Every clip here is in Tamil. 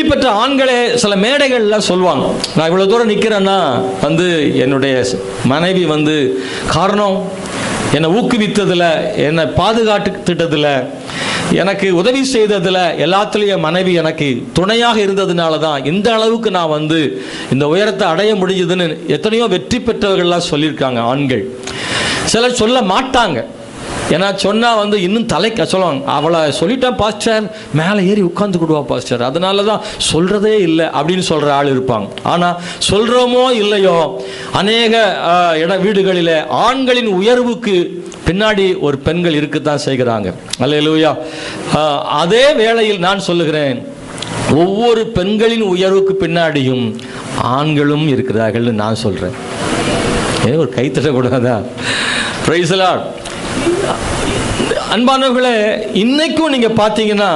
பெற்ற ஆண்களே சில மேடைகள்ல சொல்லுவாங்க, நான் இவ்வளவு தூரம் நிக்கிறேன்னா என்னுடைய மனைவி காரணம் என்னை ஊக்குவித்ததுல, என்னை பாதுகாத்துட்டதுல, எனக்கு உதவி செய்ததுல, எல்லாத்துலயும் மனைவி எனக்கு துணையாக இருந்ததுனால தான் இந்த அளவுக்கு நான் இந்த உயரத்தை அடைய முடிஞ்சதுன்னு எத்தனையோ வெற்றி பெற்றவர்கள்லாம் சொல்லியிருக்காங்க ஆண்கள். சிலர் சொல்ல மாட்டாங்க, ஏன்னா சொன்னா இன்னும் தலைக்க சொல்லுவாங்க, அவளை சொல்லிட்டான் பாஸ்டர், மேலே ஏறி உட்கார்ந்துக்கிடுவா பாஸ்டர், அதனால தான் சொல்றதே இல்லை அப்படின்னு சொல்ற ஆள் இருப்பாங்க. ஆனா சொல்றோமோ இல்லையோ, அநேக வீடுகளிலே ஆண்களின் உயர்வுக்கு பின்னாடி ஒரு பெண்கள் இருக்கத்தான் செய்கிறாங்க. அல்லேலூயா. அதே வேளையில் நான் சொல்லுகிறேன், ஒவ்வொரு பெண்களின் உயர்வுக்கு பின்னாடியும் ஆண்களும் இருக்கிறார்கள் நான் சொல்றேன். ஒரு கைத்தட்டக்கூடாதா? Price the Lord. அன்பானவர்களே, இன்னைக்கும் நீங்க பார்த்தீங்கன்னா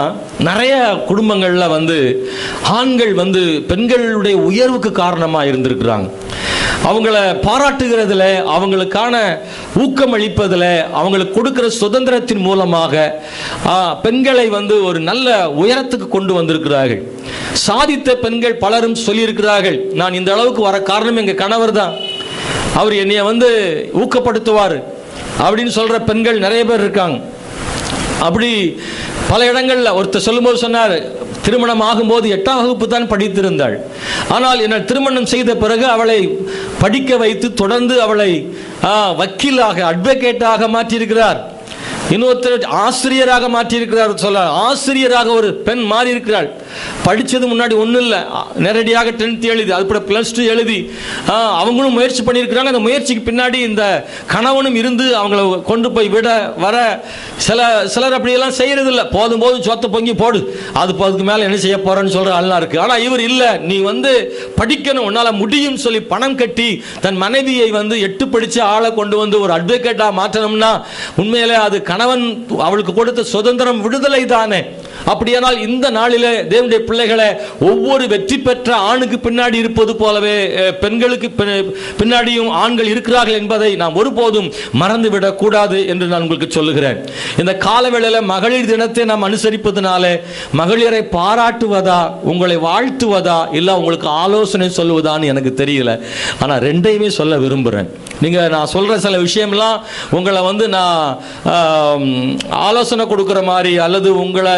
நிறைய குடும்பங்கள்ல ஆண்கள் பெண்களுடைய உயர்வுக்கு காரணமா இருந்திருக்கிறாங்க. அவங்கள பாராட்டுகிறதுல, அவங்களுக்கான ஊக்கம் அளிப்பதில், அவங்களுக்கு கொடுக்கிற சுதந்திரத்தின் மூலமாக பெண்களை ஒரு நல்ல உயரத்துக்கு கொண்டு வந்திருக்கிறார்கள். சாதித்த பெண்கள் பலரும் சொல்லியிருக்கிறார்கள், நான் இந்த அளவுக்கு வர காரணம் எங்க கணவர் தான், அவர் என்னைய ஊக்கப்படுத்துவார் அப்படின்னு சொல்ற பெண்கள் நிறைய பேர் இருக்காங்க. அப்படி பல இடங்கள்ல ஒருத்தர் சொல்லும்போது சொன்னார், திருமணம் ஆகும்போது 8ஆம் வகுப்பு தான் படித்திருந்தாள், ஆனால் என்ன திருமணம் செய்த பிறகு அவளை படிக்க வைத்து தொடர்ந்து அவளை வக்கீலாக, அட்வொகேட்டாக மாற்றியிருக்கிறார். இன்னொருத்தர் ஆசிரியராக மாற்றியிருக்கிறார். சொல்ல ஆசிரியராக ஒரு பெண் மாறி இருக்கிறாள். படித்தது முன்னாடி ஒன்றும் இல்லை, நேரடியாக 10th எழுதி அதுபோல +2 எழுதி அவங்களும் முயற்சி பண்ணியிருக்கிறாங்க. அந்த முயற்சிக்கு பின்னாடி இந்த கணவனும் இருந்து அவங்கள கொண்டு போய் விட வர சிலர் அப்படியெல்லாம் செய்யறதில்லை. போதும் போதும் சொத்தை பொங்கி போடு, அதுக்கு மேலே என்ன செய்ய போறேன்னு சொல்ற ஆள்லாம் இருக்கு. ஆனால் இவர் இல்லை, நீ படிக்கணும், உன்னால முடியும் சொல்லி பணம் கட்டி தன் மனைவியை 8 படிச்ச ஆளை கொண்டு ஒரு அட்வொகேட்டா மாற்றணும்னா உண்மையிலே அது கணவன் அவளுக்கு கொடுத்த சுதந்திரம், விடுதலை தானே. அப்படியானால் இந்த நாளிலே தேவனுடைய பிள்ளைகளை, ஒவ்வொரு வெற்றி பெற்ற ஆணுக்கு பின்னாடி இருப்பது போலவே பெண்களுக்கு பின்னாடியும் ஆண்கள் இருக்கிறார்கள் என்பதை நாம் ஒருபோதும் மறந்துவிடக் கூடாது என்று நான் உங்களுக்கு சொல்லுகிறேன். இந்த காலவேளையில மகளிர் தினத்தை நாம் அனுசரிப்பதனாலே மகளிரை பாராட்டுவதா, உங்களை வாழ்த்துவதா, இல்லை உங்களுக்கு ஆலோசனை சொல்லுவதான்னு எனக்கு தெரியல. ஆனால் ரெண்டையுமே சொல்ல விரும்புகிறேன். நான் சொல்ற சில விஷயம்லாம் உங்களை நான் ஆலோசனை கொடுக்குற மாதிரி அல்லது உங்களை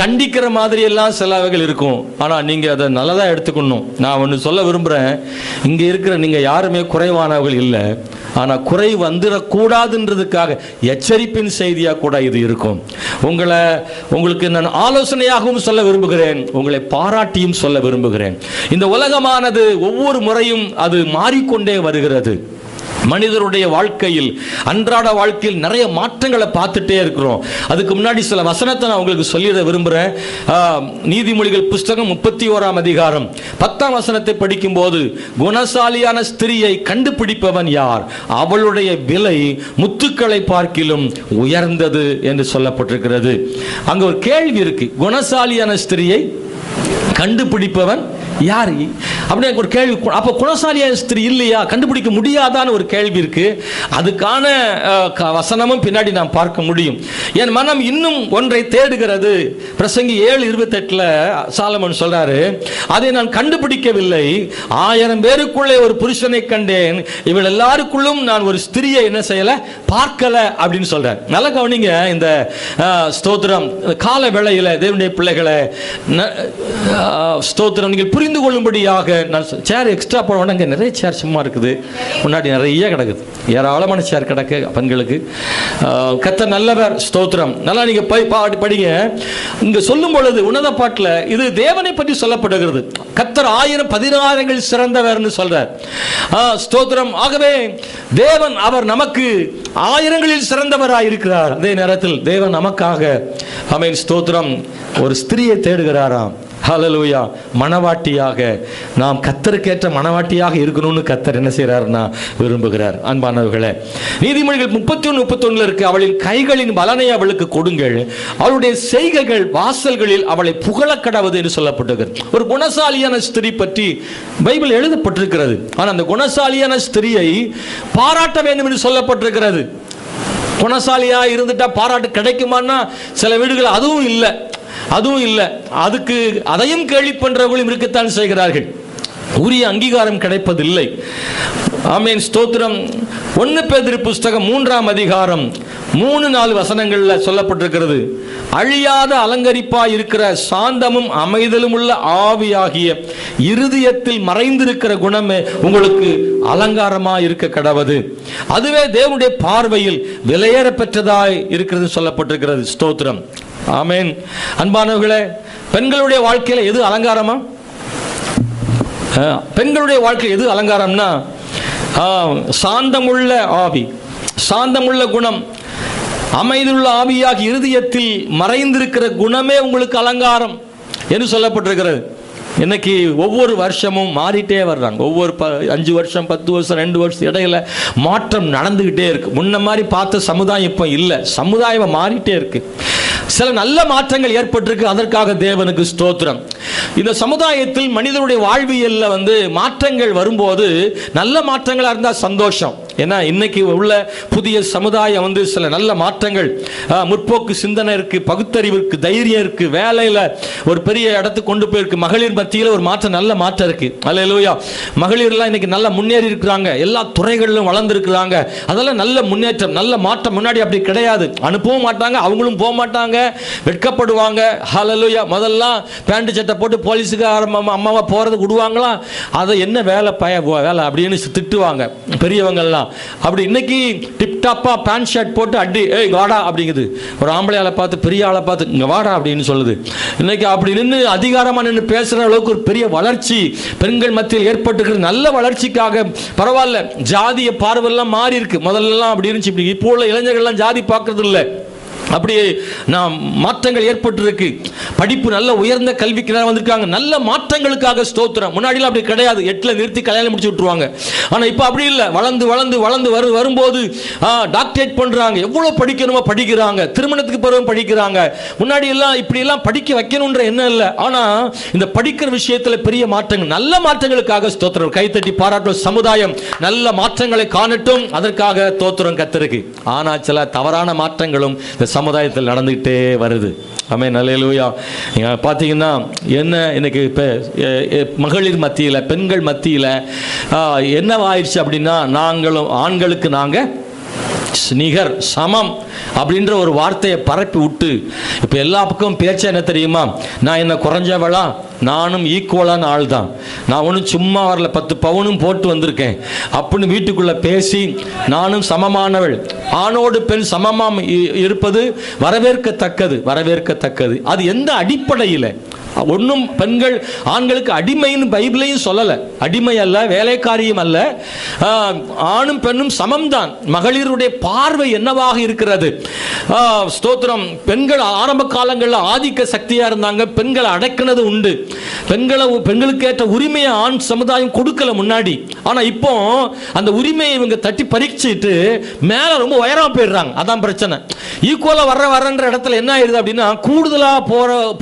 கண்டிக்கிற மாதிரி எல்லாம் சிலவைகள் இருக்கும். ஆனால் நீங்கள் அதை நல்லதாக எடுத்துக்கணும். நான் ஒன்று சொல்ல விரும்புகிறேன், இங்கே இருக்கிற நீங்கள் யாருமே குறைவானவர்கள் இல்லை. ஆனால் குறை வந்துடக்கூடாதுன்றதுக்காக எச்சரிப்பின் செய்தியாக கூட இது இருக்கும். உங்களுக்கு நான் ஆலோசனையாகவும் சொல்ல விரும்புகிறேன், உங்களை பாராட்டியும் சொல்ல விரும்புகிறேன். இந்த உலகமானது ஒவ்வொரு முறையும் அது மாறிக்கொண்டே வருகிறது. மனிதருடைய வாழ்க்கையில், அன்றாட வாழ்க்கையில் நிறைய மாற்றங்களை பார்த்துட்டே இருக்கிறோம். அதுக்கு முன்னாடி சில வசனத்தை நான் உங்களுக்கு சொல்லிட விரும்புகிறேன். நீதிமொழிகள் புஸ்தகம் 31ஆம் அதிகாரம் 10ஆம் வசனத்தை படிக்கும் போது, குணசாலியான ஸ்திரியை கண்டுபிடிப்பவன் யார், அவளுடைய விலை முத்துக்களை பார்க்கிலும் உயர்ந்தது என்று சொல்லப்பட்டிருக்கிறது. அங்க ஒரு கேள்வி இருக்கு, குணசாலியான ஸ்திரியை கண்டுபிடிப்பவன் யார் அப்படின்னு ஒரு கேள்வி. அப்போ குணசாலியான ஸ்திரீ இல்லையா, கண்டுபிடிக்க முடியாதான்னு ஒரு கேள்வி இருக்கு. அதுக்கான வசனமும் பின்னாடி நாம் பார்க்க முடியும். என் மனம் இன்னும் ஒன்றை தேடுகிறது. பிரசங்கி 7:28 சாலமன் சொல்றாரு, அதை நான் கண்டுபிடிக்கவில்லை, 1000 பேருக்குள்ளே ஒரு புருஷனை கண்டேன், இவள் எல்லாருக்குள்ளும் நான் ஒரு ஸ்திரியை என்ன செய்யல, பார்க்கல அப்படின்னு சொல்றார். நல்ல கவனிங்க, இந்த ஸ்தோத்திரம் கால வேளையில தேவனுடைய பிள்ளைகளை ஸ்தோத்திரம் நீங்கள் புரிந்து கொள்ளும்படியாக நான் சேர் எக்ஸ்ட்ரா போன நிறைய சேர் சும்மா இருக்குது, முன்னாடி நிறைய கிடக்குது, ஏராளமான சேர் கிடக்கு பெண்களுக்கு. கர்த்தர் நல்லவர், ஸ்தோத்திரம். நல்லா நீங்க படிங்க. இங்க சொல்லும் பொழுது உன்னத பாட்டில் இது தேவனை பற்றி சொல்லப்படுகிறது. கர்த்தர் 1000 சிறந்தவர்னு சொல்றார். ஸ்தோத்திரம். ஆகவே தேவன் அவர் நமக்கு 1000 சிறந்தவராய் இருக்கிறார். அதே நேரத்தில் தேவன் நமக்காக ஆமென் ஸ்தோத்திரம் ஒரு ஸ்திரியை தேடுகிறாராம். ஹல்லேலூயா. மணவாட்டியாக நாம் கர்த்தருக்கேற்ற மணவாட்டியாக இருக்கணும்னு கர்த்தர் என்ன செய்யறாருன்னா விரும்புகிறார். அன்பானவர்களே, நீதிமொழிகள் 31:31 இருக்கு, அவளின் கைகளின் பலனை அவளுக்கு கொடுங்கள், அவளுடைய செய்கைகள் வாசல்களில் அவளை புகழக்கடவது என்று சொல்லப்பட்டிருக்கிறது. ஒரு குணசாலியான ஸ்திரீ பற்றி பைபிள் எழுதப்பட்டிருக்கிறது. ஆனால் அந்த குணசாலியான ஸ்திரியை பாராட்ட வேண்டும் என்று சொல்லப்பட்டிருக்கிறது. குணசாலியா இருந்துட்டா பாராட்டு கிடைக்குமான்னா சில வீடுகள் அதுவும் இல்லை. அதுவும் இல்லை. அதுக்கு அதையும் கேள்வி பண்றவர்களும் இருக்கத்தான் செய்கிறார்கள். உரிய அங்கீகாரம் கிடைப்பதில்லை. ஆமென், ஸ்தோத்திரம். 1 பேதுரு புஸ்தகம் 3ஆம் அதிகாரம் 3-4 வசனங்கள்ல சொல்லப்பட்டிருக்கிறது, அழியாத அலங்கரிப்பாய் இருக்கிற சாந்தமும் அமைதலும் உள்ள ஆவியாகிய இருதயத்தில் மறைந்திருக்கிற குணமே உங்களுக்கு அலங்காரமாய் இருக்க கடவது, அதுவே தேவனுடைய பார்வையில் விலையேற பெற்றதாய் இருக்கிறது சொல்லப்பட்டிருக்கிறது. ஸ்தோத்திரம். ஆமென். அன்பானவர்களே, பெண்களுடைய வாழ்க்கையில எது அலங்காரமா? பெண்களுடைய வாழ்க்கை எது அலங்காரம்னா, சாந்தமுள்ள ஆவி, சாந்தமுள்ள குணம், அமைதியுள்ள ஆவியாகி இருதயத்தில் மறைந்திருக்கிற குணமே உங்களுக்கு அலங்காரம் என்று சொல்லப்பட்டிருக்கிறது. இன்னைக்கு ஒவ்வொரு வருஷமும் மாறிட்டே வர்றாங்க. ஒவ்வொரு 5 வருஷம் 10 வருஷம் 2 வருஷம் இடையில மாற்றம் நடந்துகிட்டே இருக்கு. முன்ன மாதிரி பார்த்த சமுதாயம் இப்போ இல்லை. சமுதாயம் மாறிட்டே இருக்கு. சில நல்ல மாற்றங்கள் ஏற்பட்டிருக்கு. அதற்காக தேவனுக்கு ஸ்தோத்திரம். இந்த சமுதாயத்தில் மனிதனுடைய வாழ்வியல்ல மாற்றங்கள் வரும்போது நல்ல மாற்றங்களா இருந்தா சந்தோஷம். ஏன்னா இன்னைக்கு உள்ள புதிய சமுதாயம் சில நல்ல மாற்றங்கள், முற்போக்கு சிந்தனை இருக்கு, பகுத்தறிவு இருக்கு, தைரியம் இருக்கு, வேலையில ஒரு பெரிய இடத்துக்கு கொண்டு போயிருக்கு. மகளிர் மத்தியில் ஒரு மாற்றம், நல்ல மாற்றம் இருக்கு. அல்லேலூயா. மகளிர்லாம் இன்னைக்கு நல்லா முன்னேறி இருக்கிறாங்க, எல்லா துறைகளிலும் வளர்ந்து இருக்கிறாங்க. அதெல்லாம் நல்ல முன்னேற்றம், நல்ல மாற்றம். முன்னாடி அப்படி கிடையாது. அனுப்பவும் மாட்டாங்க, அவங்களும் போக மாட்டாங்க, வெட்கப்படுவாங்க. ஹல்லேலூயா. முதல்லாம் பேண்ட் சட்டை போட்டு போலீஸுக்கு அம்மாவை போறது விடுவாங்களா, அதை என்ன வேலை வேலை அப்படின்னு திட்டுவாங்க பெரியவங்கள்லாம். அப்படி இன்னைக்கு டிப்டாப்பா பேண்ட் ஷர்ட் போட்டு அடி ஏய் வாடா அப்படிங்குது. ஒரு ஆம்பளை ஆளை பார்த்து பெரிய ஆளை பார்த்து இங்க வாடா அப்படின்னு சொல்லுது. இன்னைக்கு அப்படி நின்று அதிகாரமா நின்று பேசுற அளவுக்கு ஒரு பெரிய வளர்ச்சி பெண்கள் மத்தியில் ஏற்பட்டுக்கிறது. நல்ல வளர்ச்சிக்காக பரவாயில்ல. ஜாதிய பார்வையெல்லாம் மாறி இருக்கு. முதல்லலாம் அப்படி இருந்துச்சு. இப்படி இப்போ உள்ள இளைஞர்கள்லாம் ஜாதி பார்க்கறது இல்லை. அப்படியே நாம் மாற்றங்கள் ஏற்பட்டிருக்கு. படிப்பு நல்ல உயர்ந்த கல்விக்கு வந்திருக்காங்க. நல்ல மாற்றங்களுக்காக ஸ்தோத்திரம். முன்னாடிலாம் அப்படி கிடையாது. 8ல் நிறுத்தி கல்யாணம் முடிச்சு விட்டுருவாங்க. ஆனால் இப்போ அப்படி இல்லை. வளர்ந்து வளர்ந்து வளர்ந்து வரும்போது டாக்டரேட் பண்றாங்க. எவ்வளவு படிக்கணுமோ படிக்கிறாங்க. திருமணத்துக்கு பிறகு படிக்கிறாங்க. முன்னாடி எல்லாம் இப்படி எல்லாம் படிக்க வைக்கணும்ன்ற எண்ணம் இல்லை. ஆனா இந்த படிக்கிற விஷயத்துல பெரிய மாற்றங்கள், நல்ல மாற்றங்களுக்காக ஸ்தோத்திரம். கைத்தட்டி பாராட்டும். சமுதாயம் நல்ல மாற்றங்களை காணட்டும். அதற்காக தோத்திரம் கத்திருக்கு. ஆனா சில தவறான மாற்றங்களும் சமுதாயத்தில் நடந்துகிட்டே வருது. ஆமென். அல்லேலூயா. நீங்க பார்த்தீங்கன்னா என்ன இன்னைக்கு இப்போ மகளிர் மத்தியில், பெண்கள் மத்தியில் என்னவாயிடுச்சு அப்படின்னா, நாங்களும் ஆண்களுக்கு நாங்கள் நிகர் சமம் அப்படின்ற ஒரு வார்த்தையை பரப்பி விட்டு இப்போ எல்லா பக்கமும் பேச்ச என்ன தெரியுமா, நான் என்ன குறைஞ்சவளா, நானும் ஈக்குவலான ஆள் தான், நான் ஒன்றும் சும்மா வரல, 10 பவுனும் போட்டு வந்திருக்கேன் அப்படின்னு வீட்டுக்குள்ள பேசி நானும் சமமானவள், ஆணோடு பெண் சமமாக இருப்பது வரவேற்கத்தக்கது, வரவேற்கத்தக்கது. அது எந்த அடிப்படையில்? ஒன்றும் பெண்கள் ஆண்களுக்கு அடிமைன்னு பைபிளையும் சொல்லலை. அடிமை அல்ல, வேலைக்காரியும் அல்ல. ஆணும் பெண்ணும் சமம்தான். மகளிருடைய பார்வை என்னவாக இருக்கிறது? ஸ்தோத்திரம். பெண்கள் ஆரம்ப காலங்களில் ஆதிக்க சக்தியாக இருந்தாங்க. பெண்களை அடக்கினது உண்டு. பெண்களுக்கு ஏற்ற உரிமையை ஆண் சமுதாயம் கொடுக்கல முன்னாடி. ஆனால் இப்போ அந்த உரிமையை இவங்க தட்டி பறிச்சுட்டு மேலே ரொம்ப உயரமாக போயிடுறாங்க. அதான் பிரச்சனை. ஈக்குவலாக வர்றன்ற இடத்துல என்ன ஆயிடுது அப்படின்னா, கூடுதலாக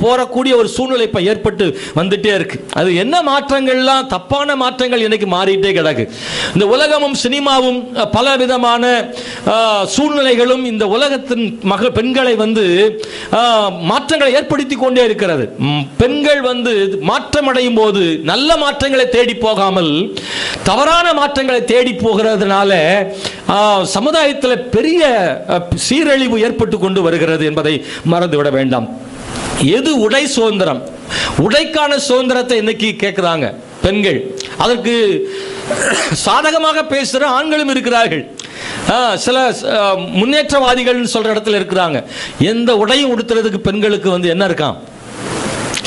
போறக்கூடிய ஒரு சூழ்நிலை இப்போ ஏற்பட்டு வந்துட்டே இருக்கு. அது என்ன மாற்றங்கள்லாம், தப்பான மாற்றங்கள் இன்னைக்கு மாறிட்டே கிடக்கு. இந்த உலகமும் சினிமாவும் பல விதமான சூழ்நிலைகளும் இந்த உலகத்தின் பெண்களை மாற்றங்களை ஏற்படுத்தி கொண்டே இருக்கிறது. பெண்கள் மாற்றம் அடையும் போது நல்ல மாற்றங்களை தேடி போகாமல் தவறான மாற்றங்களை தேடி போகிறதுனால சமுதாயத்தில் பெரிய சீரழிவு ஏற்பட்டு கொண்டு வருகிறது என்பதை மறந்துவிட வேண்டாம். எது உடை சுதந்திரம்? உடைக்கான சுதந்திரத்தை இன்னைக்கு கேட்கிறாங்க பெண்கள். அதற்கு சாதகமாக பேசுகிற ஆண்களும் இருக்கிறார்கள். சில முன்னேற்றவாதிகள் சொல்ற இடத்துல இருக்கிறாங்க. எந்த உடையும் உடுத்துறதுக்கு பெண்களுக்கு என்ன இருக்கான்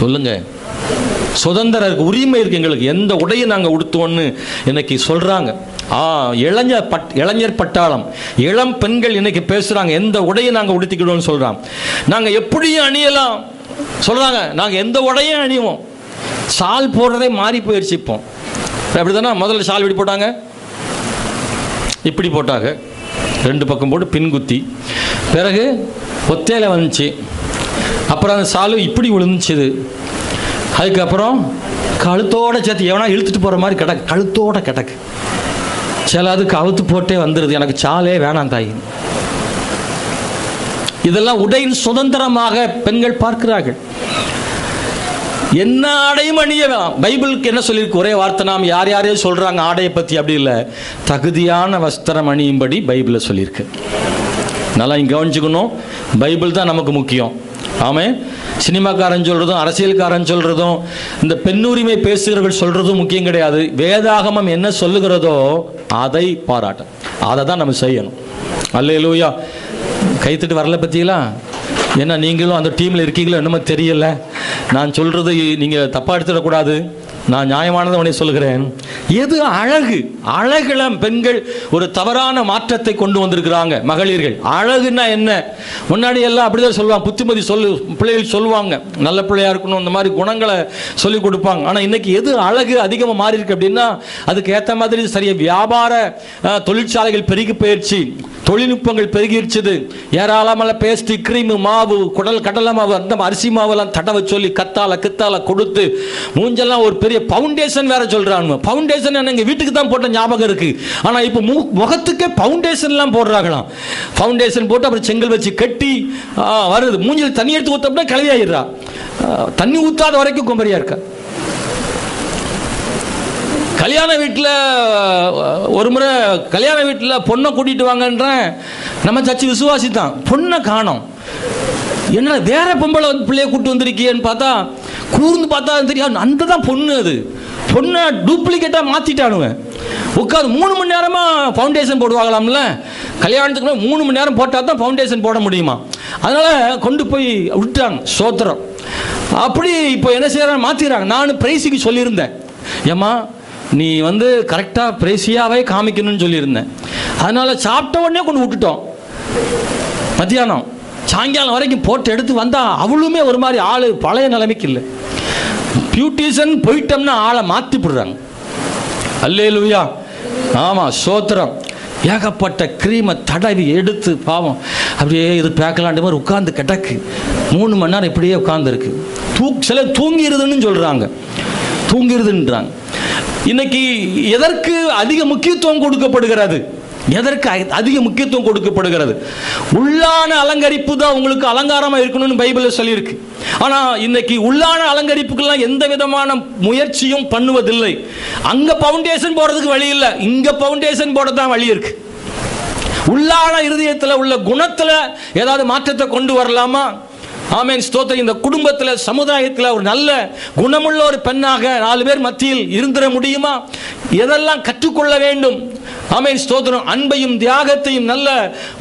சொல்லுங்க? சுதந்திரம் இருக்கு, உரிமை இருக்கு. எங்களுக்கு எந்த உடையை நாங்கள் உடுத்துவோம்னு இன்னைக்கு சொல்றாங்க. இளைஞர் பட்டாளம், இளம் பெண்கள் இன்னைக்கு பேசுறாங்க. எந்த உடையை நாங்கள் உடுத்திக்கிடுவோம்னு சொல்றாங்க. நாங்கள் எப்படியும் அணியலாம் சொல்றாங்க. நாங்கள் எந்த உடையும் அணிவோம். ஷால் போடுறதே மாறி போயிடுச்சு இப்போ. அப்படிதானே? முதல்ல ஷால் இப்படி போட்டாங்க, இப்படி போட்டாங்க, 2 பக்கம் போட்டு பின்குத்தி, பிறகு ஒத்தையில வந்துச்சு, அப்புறம் அந்த ஷாலு இப்படி விழுந்துச்சு, அதுக்கப்புறம் கழுத்தோட சேர்த்து எவனா இழுத்துட்டு போற மாதிரி கிடக்கு, கழுத்தோட கிடக்கு. சில அதுக்கு அவுத்து போட்டே வந்துடுது, எனக்கு சாலே வேணாம் தாய். இதெல்லாம் உடையின் சுதந்திரமாக பெண்கள் பார்க்கிறார்கள். என்ன ஆடையும் அணிய பைபிளுக்கு என்ன சொல்லியிருக்கு? ஒரே வார்த்தை. நாம் யார் யாரையும் சொல்றாங்க ஆடையை பற்றி, அப்படி இல்லை. தகுதியான வஸ்திரம் அணியும்படி பைபிளில் சொல்லியிருக்கு. நல்லா இங்கே கவனிச்சுக்கணும். பைபிள் தான் நமக்கு முக்கியம். ஆமே, சினிமாக்காரன் சொல்றதும் அரசியல்காரன் சொல்றதும் இந்த பெண்ணுரிமை பேசுகிறவர்கள் சொல்றதும் முக்கியம் கிடையாது. வேதாகமம் என்ன சொல்லுகிறதோ அதை பாராட்ட, அதை தான் நம்ம செய்யணும். அல்லேலூயா. கைத்தட்டு வரல பத்திங்களா? ஏன்னா நீங்களும் அந்த டீமில் இருக்கீங்களோ என்னமோ தெரியல. நான் சொல்றது நீங்கள் தப்பாக எடுத்துடக்கூடாது. நான் நியாயமானதை உடனே சொல்கிறேன். எது அழகு? அழகுலாம் பெண்கள் ஒரு தவறான மாற்றத்தை கொண்டு வந்திருக்கிறாங்க. மகளிர்கள் அழகுன்னா என்ன? முன்னாடி எல்லாம் அப்படிதான் சொல்லுவாங்க, புத்திமதி பிள்ளைகள் சொல்லுவாங்க, நல்ல பிள்ளையா இருக்கணும், இந்த மாதிரி குணங்களை சொல்லி கொடுப்பாங்க. ஆனால் இன்னைக்கு எது அழகு அதிகமாக மாறி இருக்கு அப்படின்னா, அதுக்கு ஏற்ற மாதிரி சரியா வியாபார தொழிற்சாலைகள் பெருகி போயிடுச்சு, தொழில்நுட்பங்கள் பெருகிடுச்சுது. ஏராளமான பேஸ்ட், கிரீம், மாவு, கடலை மாவு, அந்த அரிசி மாவெல்லாம் தடவை சொல்லி கித்தால கொடுத்து மூஞ்செல்லாம் ஒரு பெரிய பவுண்டேஷன் வேற சொல்றாங்க. பவுண்டேஷன் எங்க வீட்டுக்கு தான் போட்ட ஞாபகம் இருக்கு. ஆனா இப்போ முகத்துக்கே பவுண்டேஷன் எல்லாம் போடுறாங்களாம். பவுண்டேஷன் போட்டு அப்புறம் செங்கல் வச்சு கட்டி வருது. மூஞ்சில் தண்ணி எடுத்து ஊத்தப்பட கிளவியாயிடுறா. தண்ணி ஊத்தாத வரைக்கும் குமரியா இருக்கா. கல்யாண வீட்டில் ஒரு முறை கல்யாண வீட்டில் பொண்ணை கூட்டிட்டு வாங்கன்றேன். நம்ம சச்சி விசுவாசி தான். பொண்ணை காணோம். என்ன வேற பொம்பளை பிள்ளைய கூட்டு வந்திருக்கியன்னு பார்த்தா, கூர்ந்து பார்த்தா தெரியும் அந்த தான் பொண்ணு. அது பொண்ணை டூப்ளிகேட்டாக மாற்றிட்டானுவேன். உட்காந்து 3 மணி நேரமாக ஃபவுண்டேஷன் போடுவாங்களாம்ல. கல்யாணத்துக்கு 3 மணி நேரம் போட்டால் தான் ஃபவுண்டேஷன் போட முடியுமா. அதனால் கொண்டு போய் விட்டாங்க. சோத்திரம். அப்படி இப்போ என்ன செய்யறாங்க, மாற்றிடுறாங்க. நான் பிரைஸுக்கு சொல்லியிருந்தேன், ஏம்மா நீ வந்து கரெக்டாக பிரைஸியாவே காமிக்கணும்னு சொல்லியிருந்தேன். அதனால் சாப்பிட்ட உடனே கொண்டு விட்டுட்டோம். மத்தியானம் சாயங்காலம் வரைக்கும் போட்டு எடுத்து வந்தால் அவளுமே ஒரு மாதிரி ஆள் பழைய நிலைமைக்கு இல்லை. பியூட்டிஷன் போயிட்டோம்னா ஆளை மாற்றி விடுறாங்க. அல்லேலூயா. ஆமாம், சோத்திரம். ஏகப்பட்ட கிரீமை தடவி எடுத்து பாவம் அப்படியே இது பேக்கலாண்ட மாதிரி உட்காந்து கிடக்கு. 3 மணி நேரம் இப்படியே உட்காந்துருக்கு. சில தூங்கிடுதுன்னு சொல்கிறாங்க, தூங்கிடுதுன்றாங்க. இன்னைக்கு எதற்கு அதிக முக்கியத்துவம் கொடுக்கப்படுகிறது? எதற்கு அதிக முக்கியத்துவம் கொடுக்கப்படுகிறது? உள்ளான அலங்கரிப்பு தான் உங்களுக்கு அலங்காரமாக இருக்கணும்னு பைபிளில் சொல்லியிருக்கு. ஆனால் இன்னைக்கு உள்ளான அலங்கரிப்புக்கெல்லாம் எந்த விதமான முயற்சியும் பண்ணுவதில்லை. அங்கே பவுண்டேஷன் போடுறதுக்கு வழி இல்லை, இங்கே பவுண்டேஷன் போட தான் வழி இருக்கு. உள்ளான இருதயத்தில் உள்ள குணத்தில் ஏதாவது மாற்றத்தை கொண்டு வரலாமா? ஆமென், ஸ்தோத்திரம். இந்த குடும்பத்தில் சமுதாயத்தில் ஒரு நல்ல குணமுள்ள ஒரு பெண்ணாக 4 பேர் மத்தியில் இருந்திட முடியுமா? எதெல்லாம் கற்றுக்கொள்ள வேண்டும்? ஆமென், ஸ்தோத்திரம். அன்பையும் தியாகத்தையும், நல்ல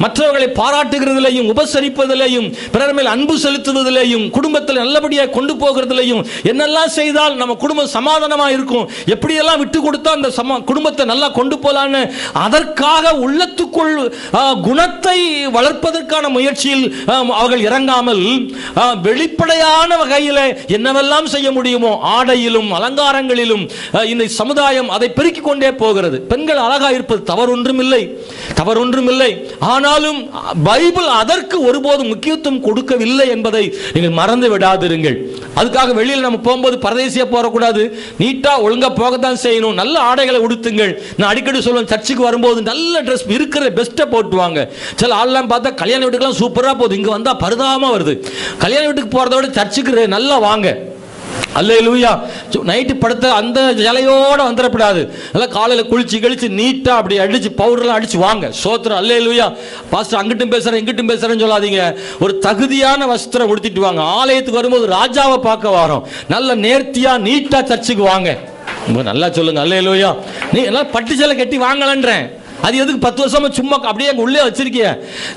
மற்றவர்களை பாராட்டுகிறதிலையும், உபசரிப்பதிலையும், பிறர் மேல் அன்பு செலுத்துவதிலையும், குடும்பத்தில் நல்லபடியாக கொண்டு போகிறதிலையும் என்னெல்லாம் செய்தால் நம்ம குடும்பம் சமாதானமாக இருக்கும், எப்படியெல்லாம் விட்டு கொடுத்தா அந்த குடும்பத்தை நல்லா கொண்டு போகலான்னு அதற்காக உள்ளத்துக்குள் குணத்தை வளர்ப்பதற்கான முயற்சியில் அவர்கள் இறங்காமல் வெளிப்படையான வகையில் என்னவெல்லாம் செய்ய முடியுமோ ஆடையிலும் அலங்காரங்களிலும் இந்த சமுதாயம் அதை பெருக்கிக் கொண்டே போகிறது. பெண்கள் அழகா இருப்பது தவறொன்றும் இல்லை. ஆனாலும் பைபிள் அதற்கு ஒருபோதும் முக்கியத்துவம் கொடுக்கவில்லை என்பதை நீங்கள் மறந்து விடாதிருங்கள். அதுக்காக வெளியில் நம்ம போகும்போது பரதேசியா போகக்கூடாது, நீட்டா ஒழுங்கா போகத்தான் செய்யணும். நல்ல ஆடைகளை உடுத்துங்கள். நான் அடிக்கடி சொல்லுவேன், சர்ச்சுக்கு வரும்போது நல்ல ட்ரெஸ் இருக்கிற பெஸ்ட்டை போட்டுவாங்க. சில ஆள்லாம் பார்த்தா கல்யாண வீட்டுக்கெல்லாம் சூப்பராக போகுது, இங்கே வந்தால் பரிதாபமாக வருது. கல்யாண வீட்டுக்கு போகிறத விட சர்ச்சுக்கு நல்லா வாங்க. அல்லேலூயா. நைட்டு படுத்த அந்த ஜலையோட வந்துடக்கூடாது. நல்லா காலையில் குளிச்சு கழிச்சு நீட்டாக அப்படி அடிச்சு பவுடர்லாம் அடிச்சு வாங்க. சோத்திரம். அல்லேலூயா. பாஸ்டர் அங்கிட்டும் பேசுகிறேன் இங்கிட்டும் பேசுகிறேன்னு சொல்லாதீங்க. ஒரு தகுதியான வஸ்திரம் உடுத்திட்டு வாங்க. ஆலயத்துக்கு வரும்போது ராஜாவை பார்க்க வரோம், நல்ல நேர்த்தியாக நீட்டாக சர்ச்சுக்கு வாங்க. நல்லா சொல்லுங்க. அல்லேலூயா. நீ எல்லாம் பட்டு சேலை கட்டி வாங்கலன்றேன். அது எதுக்கு 10 வருஷமா சும்மா அப்படியே உள்ளே வச்சிருக்கிய?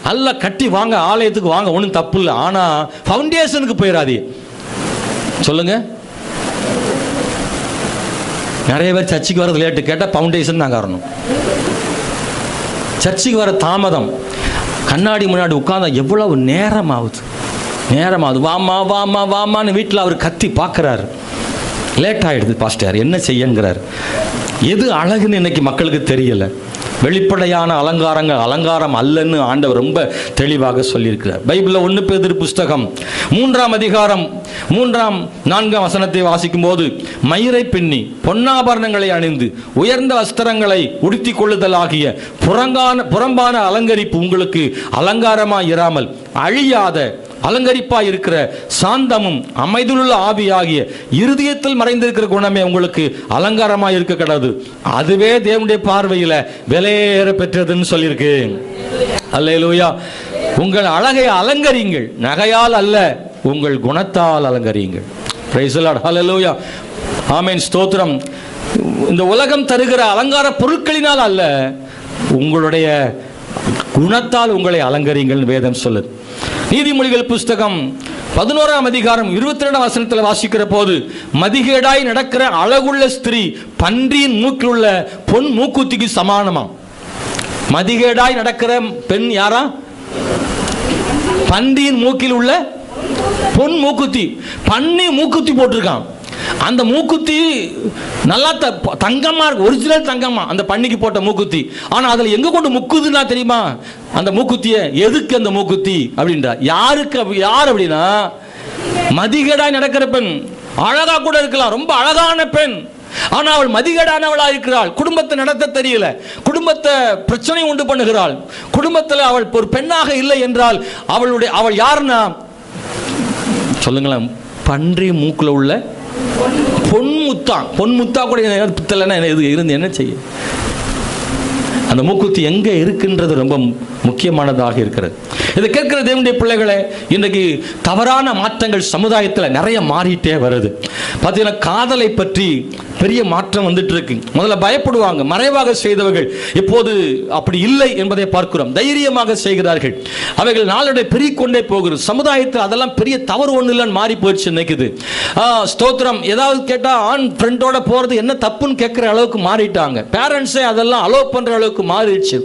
நல்லா கட்டி வாங்க, ஆலயத்துக்கு வாங்க, ஒன்றும் தப்பு இல்லை. ஆனால் ஃபவுண்டேஷனுக்கு போயிடாதீங்க. சொல்லுங்க. நிறைய பேர் சர்ச்சுக்கு வரது லேட்டு கேட்டால் ஃபவுண்டேஷன் தான் காரணம். சர்ச்சுக்கு வர தாமதம். கண்ணாடி முன்னாடி உட்காந்தா எவ்வளவு நேரம் ஆகுது. வாமா வாமா வாமான்னு வீட்டில் அவர் கத்தி பார்க்குறாரு. லேட் ஆகிடுது பாஸ்டர், என்ன செய்யங்கிறார். எது அழகுன்னு இன்னைக்கு மக்களுக்கு தெரியல. வெளிப்படையான அலங்காரங்கள் அலங்காரம் அல்லன்னு ஆண்டவர் ரொம்ப தெளிவாக சொல்லியிருக்கிறார். பைபிளில் 1 பேதுரு புஸ்தகம் 3ஆம் அதிகாரம் 3ஆம் 4ஆம் வசனத்தை வாசிக்கும் போது, மயிரை பின்னி பொன்னாபரணங்களை அணிந்து உயர்ந்த வஸ்திரங்களை உடுத்தி கொள்ளுதல் ஆகிய புறம்பான அலங்கரிப்பு உங்களுக்கு அலங்காரமாய் இராமல் அழியாத அலங்கரிப்பாய் இருக்கிற சாந்தமும் அமைதியுள்ள ஆவியாகிய இருதயத்தில் மறைந்திருக்கிற குணமே உங்களுக்கு அலங்காரமாய் இருக்க கூடாது. அதுவே தேவனுடைய பார்வையில விலையேற பெற்றதுன்னு சொல்லியிருக்கு. அல்லேலூயா. உங்கள் அழகை அலங்கரிங்கள், நகையால் அல்ல, உங்கள் குணத்தால் அலங்கரியுங்கள். Price the Lord. ஹல்லேலூயா. ஆமென். ஸ்தோத்திரம். இந்த உலகம் தருகிற அலங்கார பொருட்களினால் அல்ல, உங்களுடைய குணத்தால் உங்களை அலங்கரிங்கள் வேதம் சொல்லுது. நீதிமொழிகள் புஸ்தகம் 11ஆம் அதிகாரம் 22ஆம் வசனத்தில் வாசிக்கிற போது, மதிகேடாய் நடக்கிற அழகுள்ள ஸ்திரீ பன்றியின் மூக்கில் உள்ள பொன் மூக்குத்திக்கு சமானமா. மதிகேடாய் நடக்கிற பெண் யாரா? பன்றியின் மூக்கில் உள்ள பொன் மூக்குத்தி. பன்னி மூக்குத்தி போட்டிருக்கான். அந்த மூக்குத்தி நல்லா தங்கமா இருக்கு, ஒரிஜினல் தங்கமா அந்த பன்னிக்கு போட்ட மூக்குத்தி. ஆனா அதுல எங்க கொண்டு முக்குதுன்னா தெரியுமா? அந்த மூக்குத்திய எதுக்கு அந்த மூக்குத்தி அப்படின்றா. யாருக்கு? யார் அப்படின்னா, மதிகேடாய் நடக்கிற பெண். அழகா கூட இருக்கலாம், ரொம்ப அழகான பெண், ஆனா அவள் மதிகேடானவளா இருக்கிறாள். குடும்பத்தை நடத்த தெரியல, குடும்பத்தை பிரச்சனை உண்டு பண்ணுகிறாள். குடும்பத்தில் அவள் ஒரு பெண்ணாக இல்லை என்றால் அவள் யாருன்னா சொல்லுங்களேன், பன்றி மூக்குல உள்ள பொன்முத்தா. பொன்முத்தா கூட இருந்து என்ன செய்ய? அந்த மூக்குத்தி எங்க இருக்குன்றது ரொம்ப முக்கியமானதாக இருக்கிறது. இதை கேட்கிற தேவனுடைய பிள்ளைகளே, இன்றைக்கு தவறான மாற்றங்கள் சமுதாயத்தில் நிறைய மாறிட்டே வருது. பார்த்தீங்கன்னா, காதலை பற்றி பெரிய மாற்றம் வந்துட்டு இருக்கு. முதல்ல பயப்படுவாங்க, மறைவாக செய்தவர்கள் இப்போது அப்படி இல்லை என்பதை பார்க்கிறோம். தைரியமாக செய்கிறார்கள். அவைகள் நாளோட பெருகிக்கொண்டே போகிறது. சமுதாயத்தில் அதெல்லாம் பெரிய தவறு ஒன்று இல்லைன்னு மாறி போயிடுச்சு நினைக்குது. ஸ்தோத்திரம். ஏதாவது கேட்டால் ஆண் ஃப்ரெண்டோட போகிறது என்ன தப்புன்னு கேட்குற அளவுக்கு மாறிட்டாங்க. பேரண்ட்ஸே அதெல்லாம் அலோவ் பண்ணுற அளவுக்கு மாறிடுச்சு.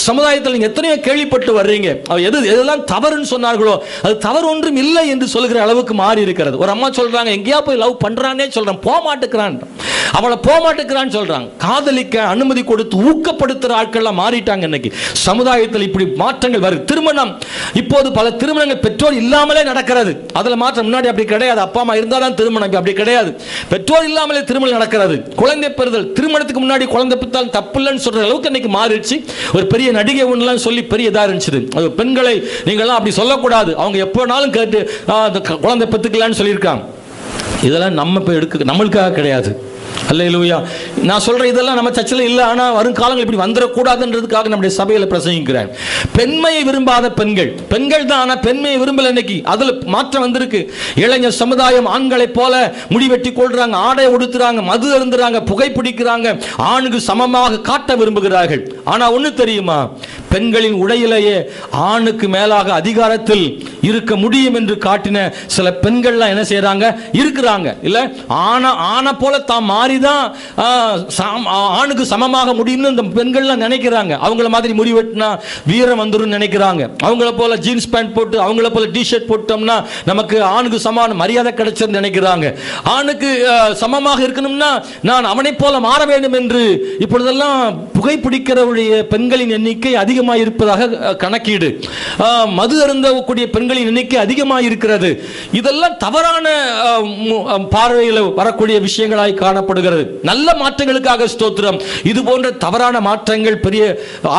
சமுதாயத்தில் நீங்கள் எத்தனையோ கேள்விப்பட்டு வர்றீங்க. எதெல்லாம் தவறுன்னு சொன்னார்களோ அது தவறு ஒன்றும் இல்லை என்று சொல்கிற அளவுக்கு மாறி இருக்கிறது. ஒரு அம்மா சொல்றாங்க, எங்கேயா போய் லவ் பண்றானே சொல்றான், போக மாட்டேங்கிறான், அவளை போக மாட்டேங்கிறான்னு சொல்றாங்க. காதலிக்க அனுமதி கொடுத்து ஊக்கப்படுத்துற ஆட்கள்லாம் மாறிட்டாங்க. இன்னைக்கு சமுதாயத்தில் இப்படி மாற்றங்கள் வருது. திருமணம், இப்போது பல திருமணங்கள் பெற்றோர் இல்லாமலே நடக்கிறது. அதுல மாற்றம். முன்னாடி அப்படி கிடையாது, அப்பா அம்மா இருந்தாதான் திருமணம். அப்படி கிடையாது, பெற்றோர் இல்லாமலே திருமணம் நடக்கிறது. குழந்தை பெறுதல், திருமணத்துக்கு முன்னாடி குழந்தை பெற்றால் தப்பு இல்லைன்னு சொல்ற அளவுக்கு இன்னைக்கு மாறிடுச்சு. ஒரு பெரிய நடிகை ஒன்றுலாம் சொல்லி பெரிய இதா இருந்துச்சு. அது பெண்களை நீங்கள்லாம் அப்படி சொல்லக்கூடாது, அவங்க எப்போனாலும் கேட்டு குழந்தை பெற்றுக்கலான்னு சொல்லியிருக்காங்க. இதெல்லாம் நம்மளுக்காக கிடையாது. அல்லேலூயா. நான் சொல்ற இதெல்லாம் நம்ம சர்ச்சில் இல்லை, ஆனா வரும் காலங்கள் இப்படி வந்துடக்கூடாதுன்றதுக்காக நம்முடைய சபையில பிரசங்கிக்கிறேன். பெண்மையை விரும்பாத பெண்கள் தான், ஆனா பெண்மையை விரும்பல. இன்னைக்கு அதுல மாற்றம் வந்திருக்கு. இளைஞர் சமுதாயம் ஆண்களை போல முடிவெட்டி கொள்றாங்க, ஆடை உடுத்துறாங்க, மது அருந்துறாங்க, புகைப்பிடிக்கிறாங்க, ஆணுக்கு சமமாக காட்ட விரும்புகிறார்கள். ஆனா ஒண்ணு தெரியுமா, பெண்களின் உடையிலேயே ஆணுக்கு மேலாக அதிகாரத்தில் இருக்க முடியும் என்று காட்டின சில பெண்கள்லாம் என்ன செய்யறாங்க, இருக்கிறாங்க. இல்ல ஆணை போல தான் மாறிதான் ஆணுக்கு சமமாக முடியும்னு இந்த பெண்கள்லாம் நினைக்கிறாங்க. அவங்கள மாதிரி முடிவெட்டினா வீரம் வந்துடும் நினைக்கிறாங்க. அவங்கள போல ஜீன்ஸ் பேண்ட் போட்டு, அவங்கள போல டிஷர்ட் போட்டோம்னா நமக்கு ஆணுக்கு சமான மரியாதை கிடைச்சது நினைக்கிறாங்க. ஆணுக்கு சமமாக இருக்கணும்னா நான் அவனை போல மாற வேண்டும் என்று இப்பொழுதெல்லாம் புகைப்பிடிக்கிறவருடைய பெண்களின் எண்ணிக்கை அதிகமாக இருப்பதாக கணக்கீடு. மது அருந்தக்கூடிய பெண்களின் எண்ணிக்கை அதிகமாக இருக்கிறது. இதெல்லாம் தவறான பார்வையில் வரக்கூடிய விஷயங்களாய் காணப்படுகிறது. நல்ல மாற்றங்களுக்காக ஸ்தோத்திரம். இது போன்ற தவறான மாற்றங்கள் பெரிய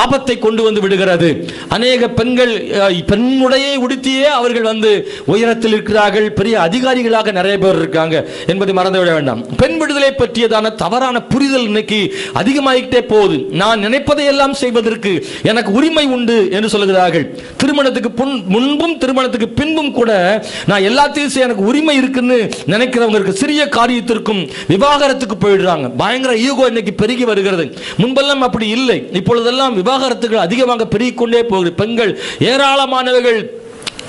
ஆபத்தை கொண்டு வந்து விடுகிறது. அநேக பெண்கள் பெண்ணுடைய உடுத்தியே அவர்கள் உயரத்தில் இருக்கிறார்கள், பெரிய அதிகாரிகளாக நிறைய பேர் இருக்காங்க என்பதை மறந்துவிட வேண்டாம். பெண் விடுதலை பற்றியதான தவறான புரிதல் இன்னைக்கு அதிகமாகிட்டே போகுது. நான் நினைப்பதை எல்லாம் செய்வதற்கு எனக்கு உரிமை உண்டு என்று சொல்லுகிறார்கள். திருமணத்துக்கு முன்பும் திருமணத்துக்கு பின்பும் கூட நான் எல்லாத்தையும் செய்ய எனக்கு உரிமை இருக்குன்னு நினைக்கிறவங்களுக்கு சிறிய காரியத்திற்கும் விவாகரத்துக்கு போயிடுறாங்க. பயங்கர ஈகோ இன்னைக்கு பெருகி வருகிறது. முன்பெல்லாம் அப்படி இல்லை. இப்பொழுதெல்லாம் விவாகரத்துகள் அதிகமாக பெருகிக் கொண்டே போகுது. பெண்கள் ஏராளமானவர்கள்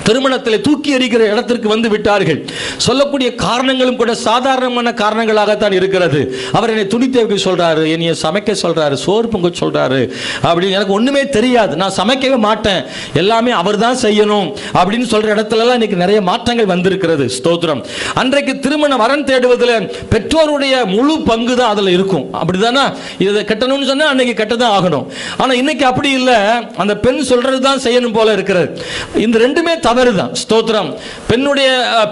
திருமணத்தில் தூக்கி எறிகிற இடத்திற்கு வந்து விட்டார்கள். சொல்லக்கூடிய காரணங்களும் கூட சாதாரணமான காரணங்களாகத்தான் இருக்கிறது. அவர் என்னை துணித்து வைக்க சொல்றாரு, என்னைய சமைக்க சொல்றாரு, சோறு பொங்க சொல்றாரு அப்படின்னு. எனக்கு ஒண்ணுமே தெரியாது, நான் சமைக்கவே மாட்டேன், எல்லாமே அவர் தான் செய்யணும் அப்படின்னு சொல்ற இடத்துலலாம் இன்னைக்கு நிறைய மாற்றங்கள் வந்திருக்கிறது. ஸ்தோத்திரம். அன்றைக்கு திருமண வரன் தேடுவதில் பெற்றோருடைய முழு பங்கு தான் அதுல இருக்கும். அப்படிதானா? இதை கட்டணும்னு சொன்னா அன்னைக்கு கட்டதான் ஆகணும். ஆனா இன்னைக்கு அப்படி இல்லை, அந்த பெண் சொல்றது தான் செய்யணும் போல இருக்கிறது. இந்த ரெண்டுமே தவறுதான். ஸ்தோத்திரம்.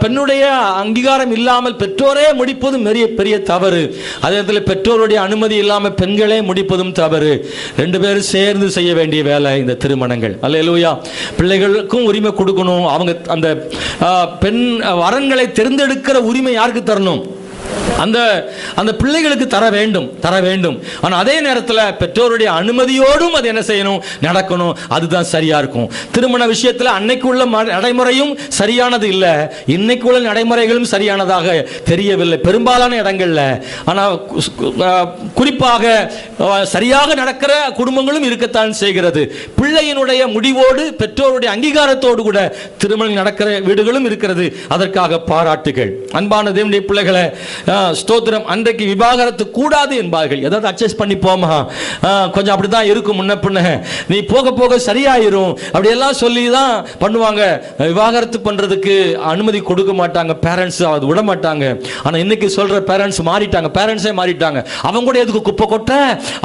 பெண்ணுடைய அங்கீகாரம் இல்லாமல் பெற்றோரே முடிப்பதும் பெரிய தவறு. அதே நேரத்தில் பெற்றோருடைய அனுமதி இல்லாமல் பெண்களே முடிப்பதும் தவறு. ரெண்டு பேரும் சேர்ந்து செய்ய வேண்டிய வேலை இந்த திருமணங்கள். அல்லேலூயா. பிள்ளைகளுக்கும் உரிமை கொடுக்கணும். அவங்க அந்த பெண் வரன்களை தேர்ந்தெடுக்கிற உரிமை யாருக்கு தரணும்? அந்த பிள்ளைகளுக்கு தர வேண்டும். ஆனால் அதே நேரத்தில் பெற்றோருடைய அனுமதியோடும் அது என்ன செய்யணும்? நடக்கணும். அதுதான் சரியா இருக்கும். திருமண விஷயத்தில் அன்னைக்கு உள்ள நடைமுறையும் சரியானது இல்லை, இன்னைக்கு உள்ள நடைமுறைகளும் சரியானதாக தெரியவில்லை பெரும்பாலான இடங்கள்ல. ஆனால் குறிப்பாக சரியாக நடக்கிற குடும்பங்களும் இருக்கத்தான் செய்கிறது. பிள்ளையினுடைய முடிவோடு பெற்றோருடைய அங்கீகாரத்தோடு கூட திருமணம் நடக்கிற வீடுகளும் இருக்கிறது. அதற்காக பாராட்டுகள். அன்பான தேவனுடைய பிள்ளைகளை, ஸ்தோத்திரம். அன்றைக்கு விவாகரத்து கூடாது என்பார்கள். ஏதாவது அட்ஜஸ்ட் பண்ணி போமா, கொஞ்சம் அப்படிதான் இருக்கும், முன்ன பின்ன நீ போக போக சரியாயிரும் அப்படியெல்லாம் சொல்லி தான் பண்ணுவாங்க. விவாகரத்து பண்றதுக்கு அனுமதி கொடுக்க மாட்டாங்க பேரண்ட்ஸ், அது விட மாட்டாங்க. ஆனா இன்னைக்கு சொல்ற பேரண்ட்ஸ் மாறிட்டாங்க, பேரண்ட்ஸே மாறிட்டாங்க. அவங்க கூட எதுக்கு குப்பை கொட்ட,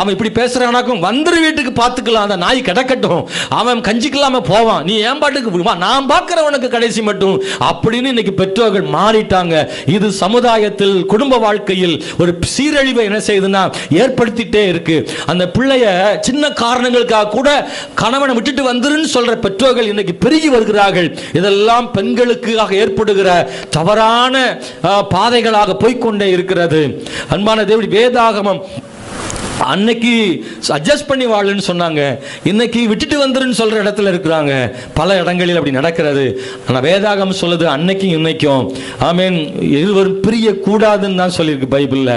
அவன் இப்படி பேசுறானாக்கும் வந்துரு வீட்டுக்கு பார்த்துக்கலாம், அந்த நாய் கிடக்கட்டும், அவன் கஞ்சிக்கலாம போவான், நீ ஏன் பாட்டுக்கு நான் பார்க்கிறவனுக்கு கடைசி மட்டும் அப்படின்னு இன்னைக்கு பெற்றோர்கள் மாறிட்டாங்க. இது சமுதாயத்தில் குடும்ப வாழ்க்கையில் ஒரு சீரழிவை என்ன செய்யுதுன்னா ஏற்படுத்திட்டே இருக்கு. அந்த பிள்ளைய சின்ன காரணங்களுக்காக கூட கணவனை விட்டுட்டு வந்துருன்னு சொல்ற பெற்றோர்கள் இன்னைக்கு பெருகி வருகிறார்கள். இதெல்லாம் பெண்களுக்காக ஏற்படுகிற தவறான பாதைகளாக போய்கொண்டே இருக்கிறது. அன்பான தேவனுடைய வேதாகமம் அன்னைக்கு அட்ஜஸ்ட் பண்ணி வாழுன்னு சொன்னாங்க, இன்னைக்கு விட்டுட்டு வந்துருன்னு சொல்ற இடத்துல இருக்கிறாங்க. பல இடங்களில் அப்படி நடக்கிறது. ஆனால் வேதாகமம் சொல்லுது அன்னைக்கும் இன்னைக்கும் ஆமென் இருவரும் பிரிய கூடாதுன்னு தான் சொல்லியிருக்கு பைபிள்ல.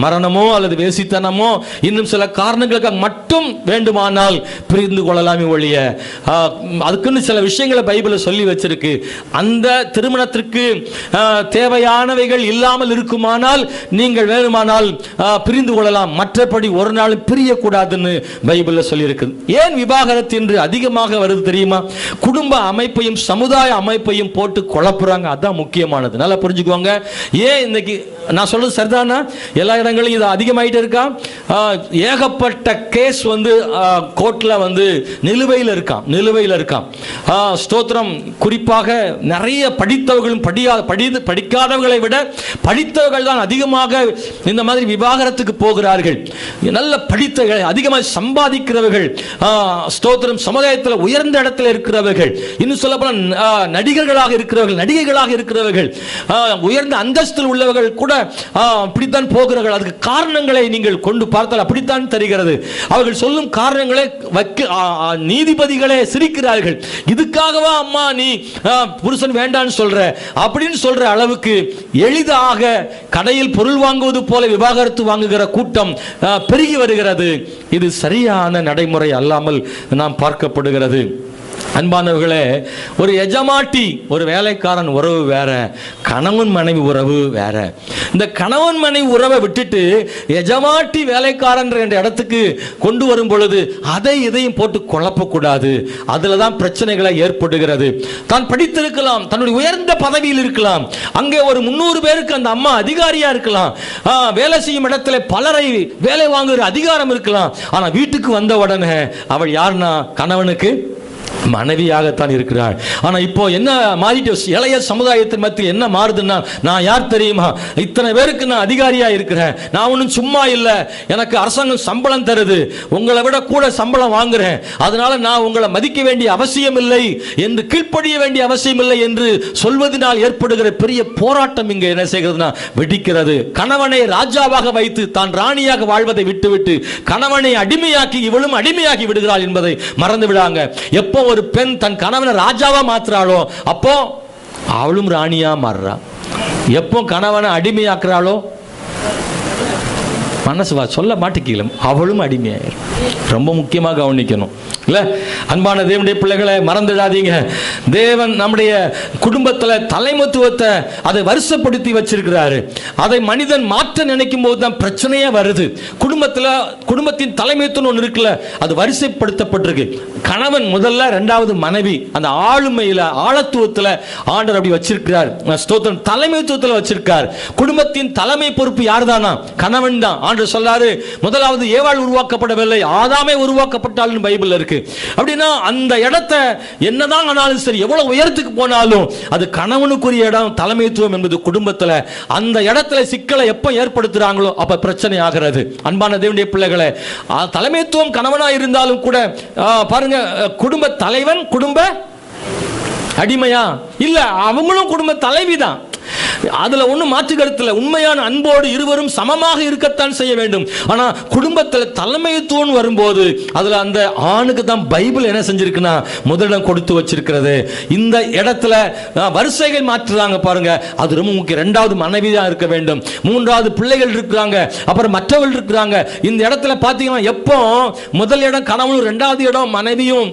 மரணமோ அல்லது வேசித்தனமோ இன்னும் சில காரணங்களுக்காக மட்டும் வேண்டுமானால் பிரிந்து கொள்ளலாமே ஒழிய, அதுக்குன்னு சில விஷயங்களை பைபிள சொல்லி வச்சிருக்கு. அந்த திருமணத்திற்கு தேவையானவைகள் இல்லாமல் இருக்குமானால் நீங்கள் வேணுமானால் பிரிந்து கொள்ளலாம், மற்றபடி ஒரு நாள் பிரியக்கூடாதுன்னு பைபிள்ல சொல்லியிருக்கு. ஏன் விவாகரத்து என்று அதிகமாக வருது தெரியுமா? குடும்ப அமைப்பையும் சமுதாய அமைப்பையும் போட்டு குழப்புறாங்க. அதான் முக்கியமானது. நல்லா புரிஞ்சுக்கோங்க. ஏன் இன்னைக்கு நான் சொல்றது சரிதானா? எல்லா இடங்களிலும் இது அதிகமாயிட்டு இருக்கா? ஏகப்பட்ட கேஸ் வந்து கோர்ட்ல வந்து நிலுவையில் இருக்காம். ஸ்தோத்திரம். குறிப்பாக நிறைய படித்தவர்களும் படிக்காதவர்களை விட படித்தவர்கள் தான் அதிகமாக இந்த மாதிரி விவாகரத்துக்கு போகிறார்கள். நல்ல படித்தவர்கள், அதிகமாக சம்பாதிக்கிறவர்கள், ஸ்தோத்திரம், சமுதாயத்தில் உயர்ந்த இடத்துல இருக்கிறவர்கள், இன்னும் சொல்ல போனால் நடிகர்களாக இருக்கிறவர்கள், நடிகைகளாக இருக்கிறவர்கள், உயர்ந்த அந்தஸ்தில் உள்ளவர்கள் கூட அப்படித்தான் போகிறார்கள். அதுக்கு காரணங்களை நீங்கள் கொண்டு பார்த்தால் அப்படித்தான் தெரிகிறது. அவர்கள் சொல்லும் காரணங்களை நீதிபதிகளே சிரிக்கிறார்கள். இதுக்காகவா அம்மா நீ புருஷன் வேண்டான்னு சொல்ற அப்படின்னு சொல்ற அளவுக்கு எளிதாக கடையில் பொருள் வாங்குவது போல விவாகரத்து வாங்குகிற கூட்டம் பெருகி வருகிறது. இது சரியான நடைமுறை அல்லாமல் நாம் பார்க்கப்படுகிறது. அன்பானவர்களே, ஒரு எஜமாட்டி ஒரு வேலைக்காரன் உறவு வேற, கணவன் மனைவி உறவு வேற. இந்த கணவன் மனைவி உறவை விட்டுட்டு எஜமாட்டி வேலைக்காரன் என்ற இடத்துக்கு கொண்டு வரும் பொழுது அதை இதையும் போட்டு குழப்பக்கூடாது. அதுல தான் பிரச்சனைகளை ஏற்படுகிறது. தான் படித்திருக்கலாம், தன்னுடைய உயர்ந்த பதவியில் இருக்கலாம், அங்கே ஒரு 300 பேருக்கு அந்த அம்மா அதிகாரியா இருக்கலாம், வேலை செய்யும் இடத்துல பலரை வேலை வாங்குகிற அதிகாரம் இருக்கலாம். ஆனா வீட்டுக்கு வந்த உடனே அவள் யாருன்னா கணவனுக்கு மனைவியாகத்தான் இருக்கிறாள். ஆனா இப்போ என்ன மாறிட்டு இளைய சமுதாயத்தின் மத்தியில் என்ன மாறுதுன்னா, நான் யார் தெரியுமா, இத்தனை பேருக்கு நான் அதிகாரியா இருக்கிறேன், நான் ஒன்றும் சும்மா இல்லை, எனக்கு அரசாங்கம் சம்பளம் தருது, உங்களை விட கூட சம்பளம் வாங்குறேன், அதனால நான் உங்களை மதிக்க வேண்டிய அவசியம் இல்லை என்று, கீழ்ப்படிய வேண்டிய அவசியம் இல்லை என்று சொல்வதனால் ஏற்படுகிற பெரிய போராட்டம் இங்கே என்ன செய்கிறதுனா வெடிக்கிறது. கணவனை ராஜாவாக வைத்து தான் ராணியாக வாழ்வதை விட்டுவிட்டு கணவனை அடிமையாக்கி இவளும் அடிமையாகி விடுகிறாள் என்பதை மறந்து விடாங்க. எப்போ ஒரு பெண் தன் கணவனை ராஜாவா மாத்துறாளோ அப்போ அவளும் ராணியா மாறுறா. எப்போ கணவனை அடிமையாக்குறாளோ மனசு சொல்ல மாட்டேங்கல அவளும் அடிமையாயிரும். ரொம்ப முக்கியமாக கவனிக்கணும். இல்லை? அன்பான தேவனுடைய பிள்ளைகளை மறந்துடாதீங்க. தேவன் நம்முடைய குடும்பத்தில் தலைமைத்துவத்தை அதை வருஷப்படுத்தி வச்சிருக்கிறாரு. அதை மனிதன் மாற்ற நினைக்கும் போது தான் பிரச்சனையே வருது. குடும்பத்தின் தலைமைத்துவம் ஒன்று இருக்குல்ல, அது வரிசைப்படுத்தப்பட்டிருக்கு. கணவன் முதல்ல, இரண்டாவது மனைவி. அந்த ஆளுமையில், ஆழத்துவத்தில் ஆண்டவர் அப்படி வச்சிருக்கிறார். ஸ்தோத்திரம். தலைமைத்துவத்தில் வச்சிருக்கார். குடும்பத்தின் தலைமை பொறுப்பு யார் தானா? கணவன் தான். ஆண்டவர் சொல்றாரு, முதலாவது ஏவாள் உருவாக்கப்படவில்லை, ஆதாமே உருவாக்கப்பட்டாலும் பைபிள் இருக்கு. அப்படின்னா அந்த இடத்தை என்னதான் ஆனாலும் சரி, எவ்வளவு உயரத்துக்கு போனாலும் அது கணவனுக்குரிய இடம். தலைமைத்துவம் என்பது குடும்பத்தில். அந்த இடத்துல சிக்கலை எப்ப ஏற்படுத்துறாங்களோ அப்ப பிரச்சனை ஆகிறது. அன்பான தேவனுடைய பிள்ளைகளை, தலைமைத்துவம் கணவனா இருந்தாலும் கூட பாருங்க, குடும்ப தலைவன் குடும்ப அடிமையா இல்ல, அவங்களும் குடும்ப தலைவிதான். அதுல ஒன்றும் மாற்று கருத்தில் உண்மையான அன்போடு இருவரும் சமமாக இருக்கத்தான் செய்ய வேண்டும். ஆனா குடும்பத்தில் தலைமைத்துவம் வரும்போது அதுல அந்த ஆணுக்கு தான் பைபிள் என்ன செஞ்சிருக்குன்னா முதலிடம் கொடுத்து வச்சிருக்கிறது. இந்த இடத்துல வரிசைகள் மாற்றுறாங்க பாருங்க, அது ரொம்ப முக்கியம். இரண்டாவது மனைவி தான் இருக்க வேண்டும், மூன்றாவது பிள்ளைகள் இருக்கிறாங்க, அப்புறம் மற்றவர்கள் இருக்கிறாங்க. இந்த இடத்துல பார்த்தீங்கன்னா எப்போ முதல் இடம் கணவனும் இரண்டாவது இடம் மனைவியும்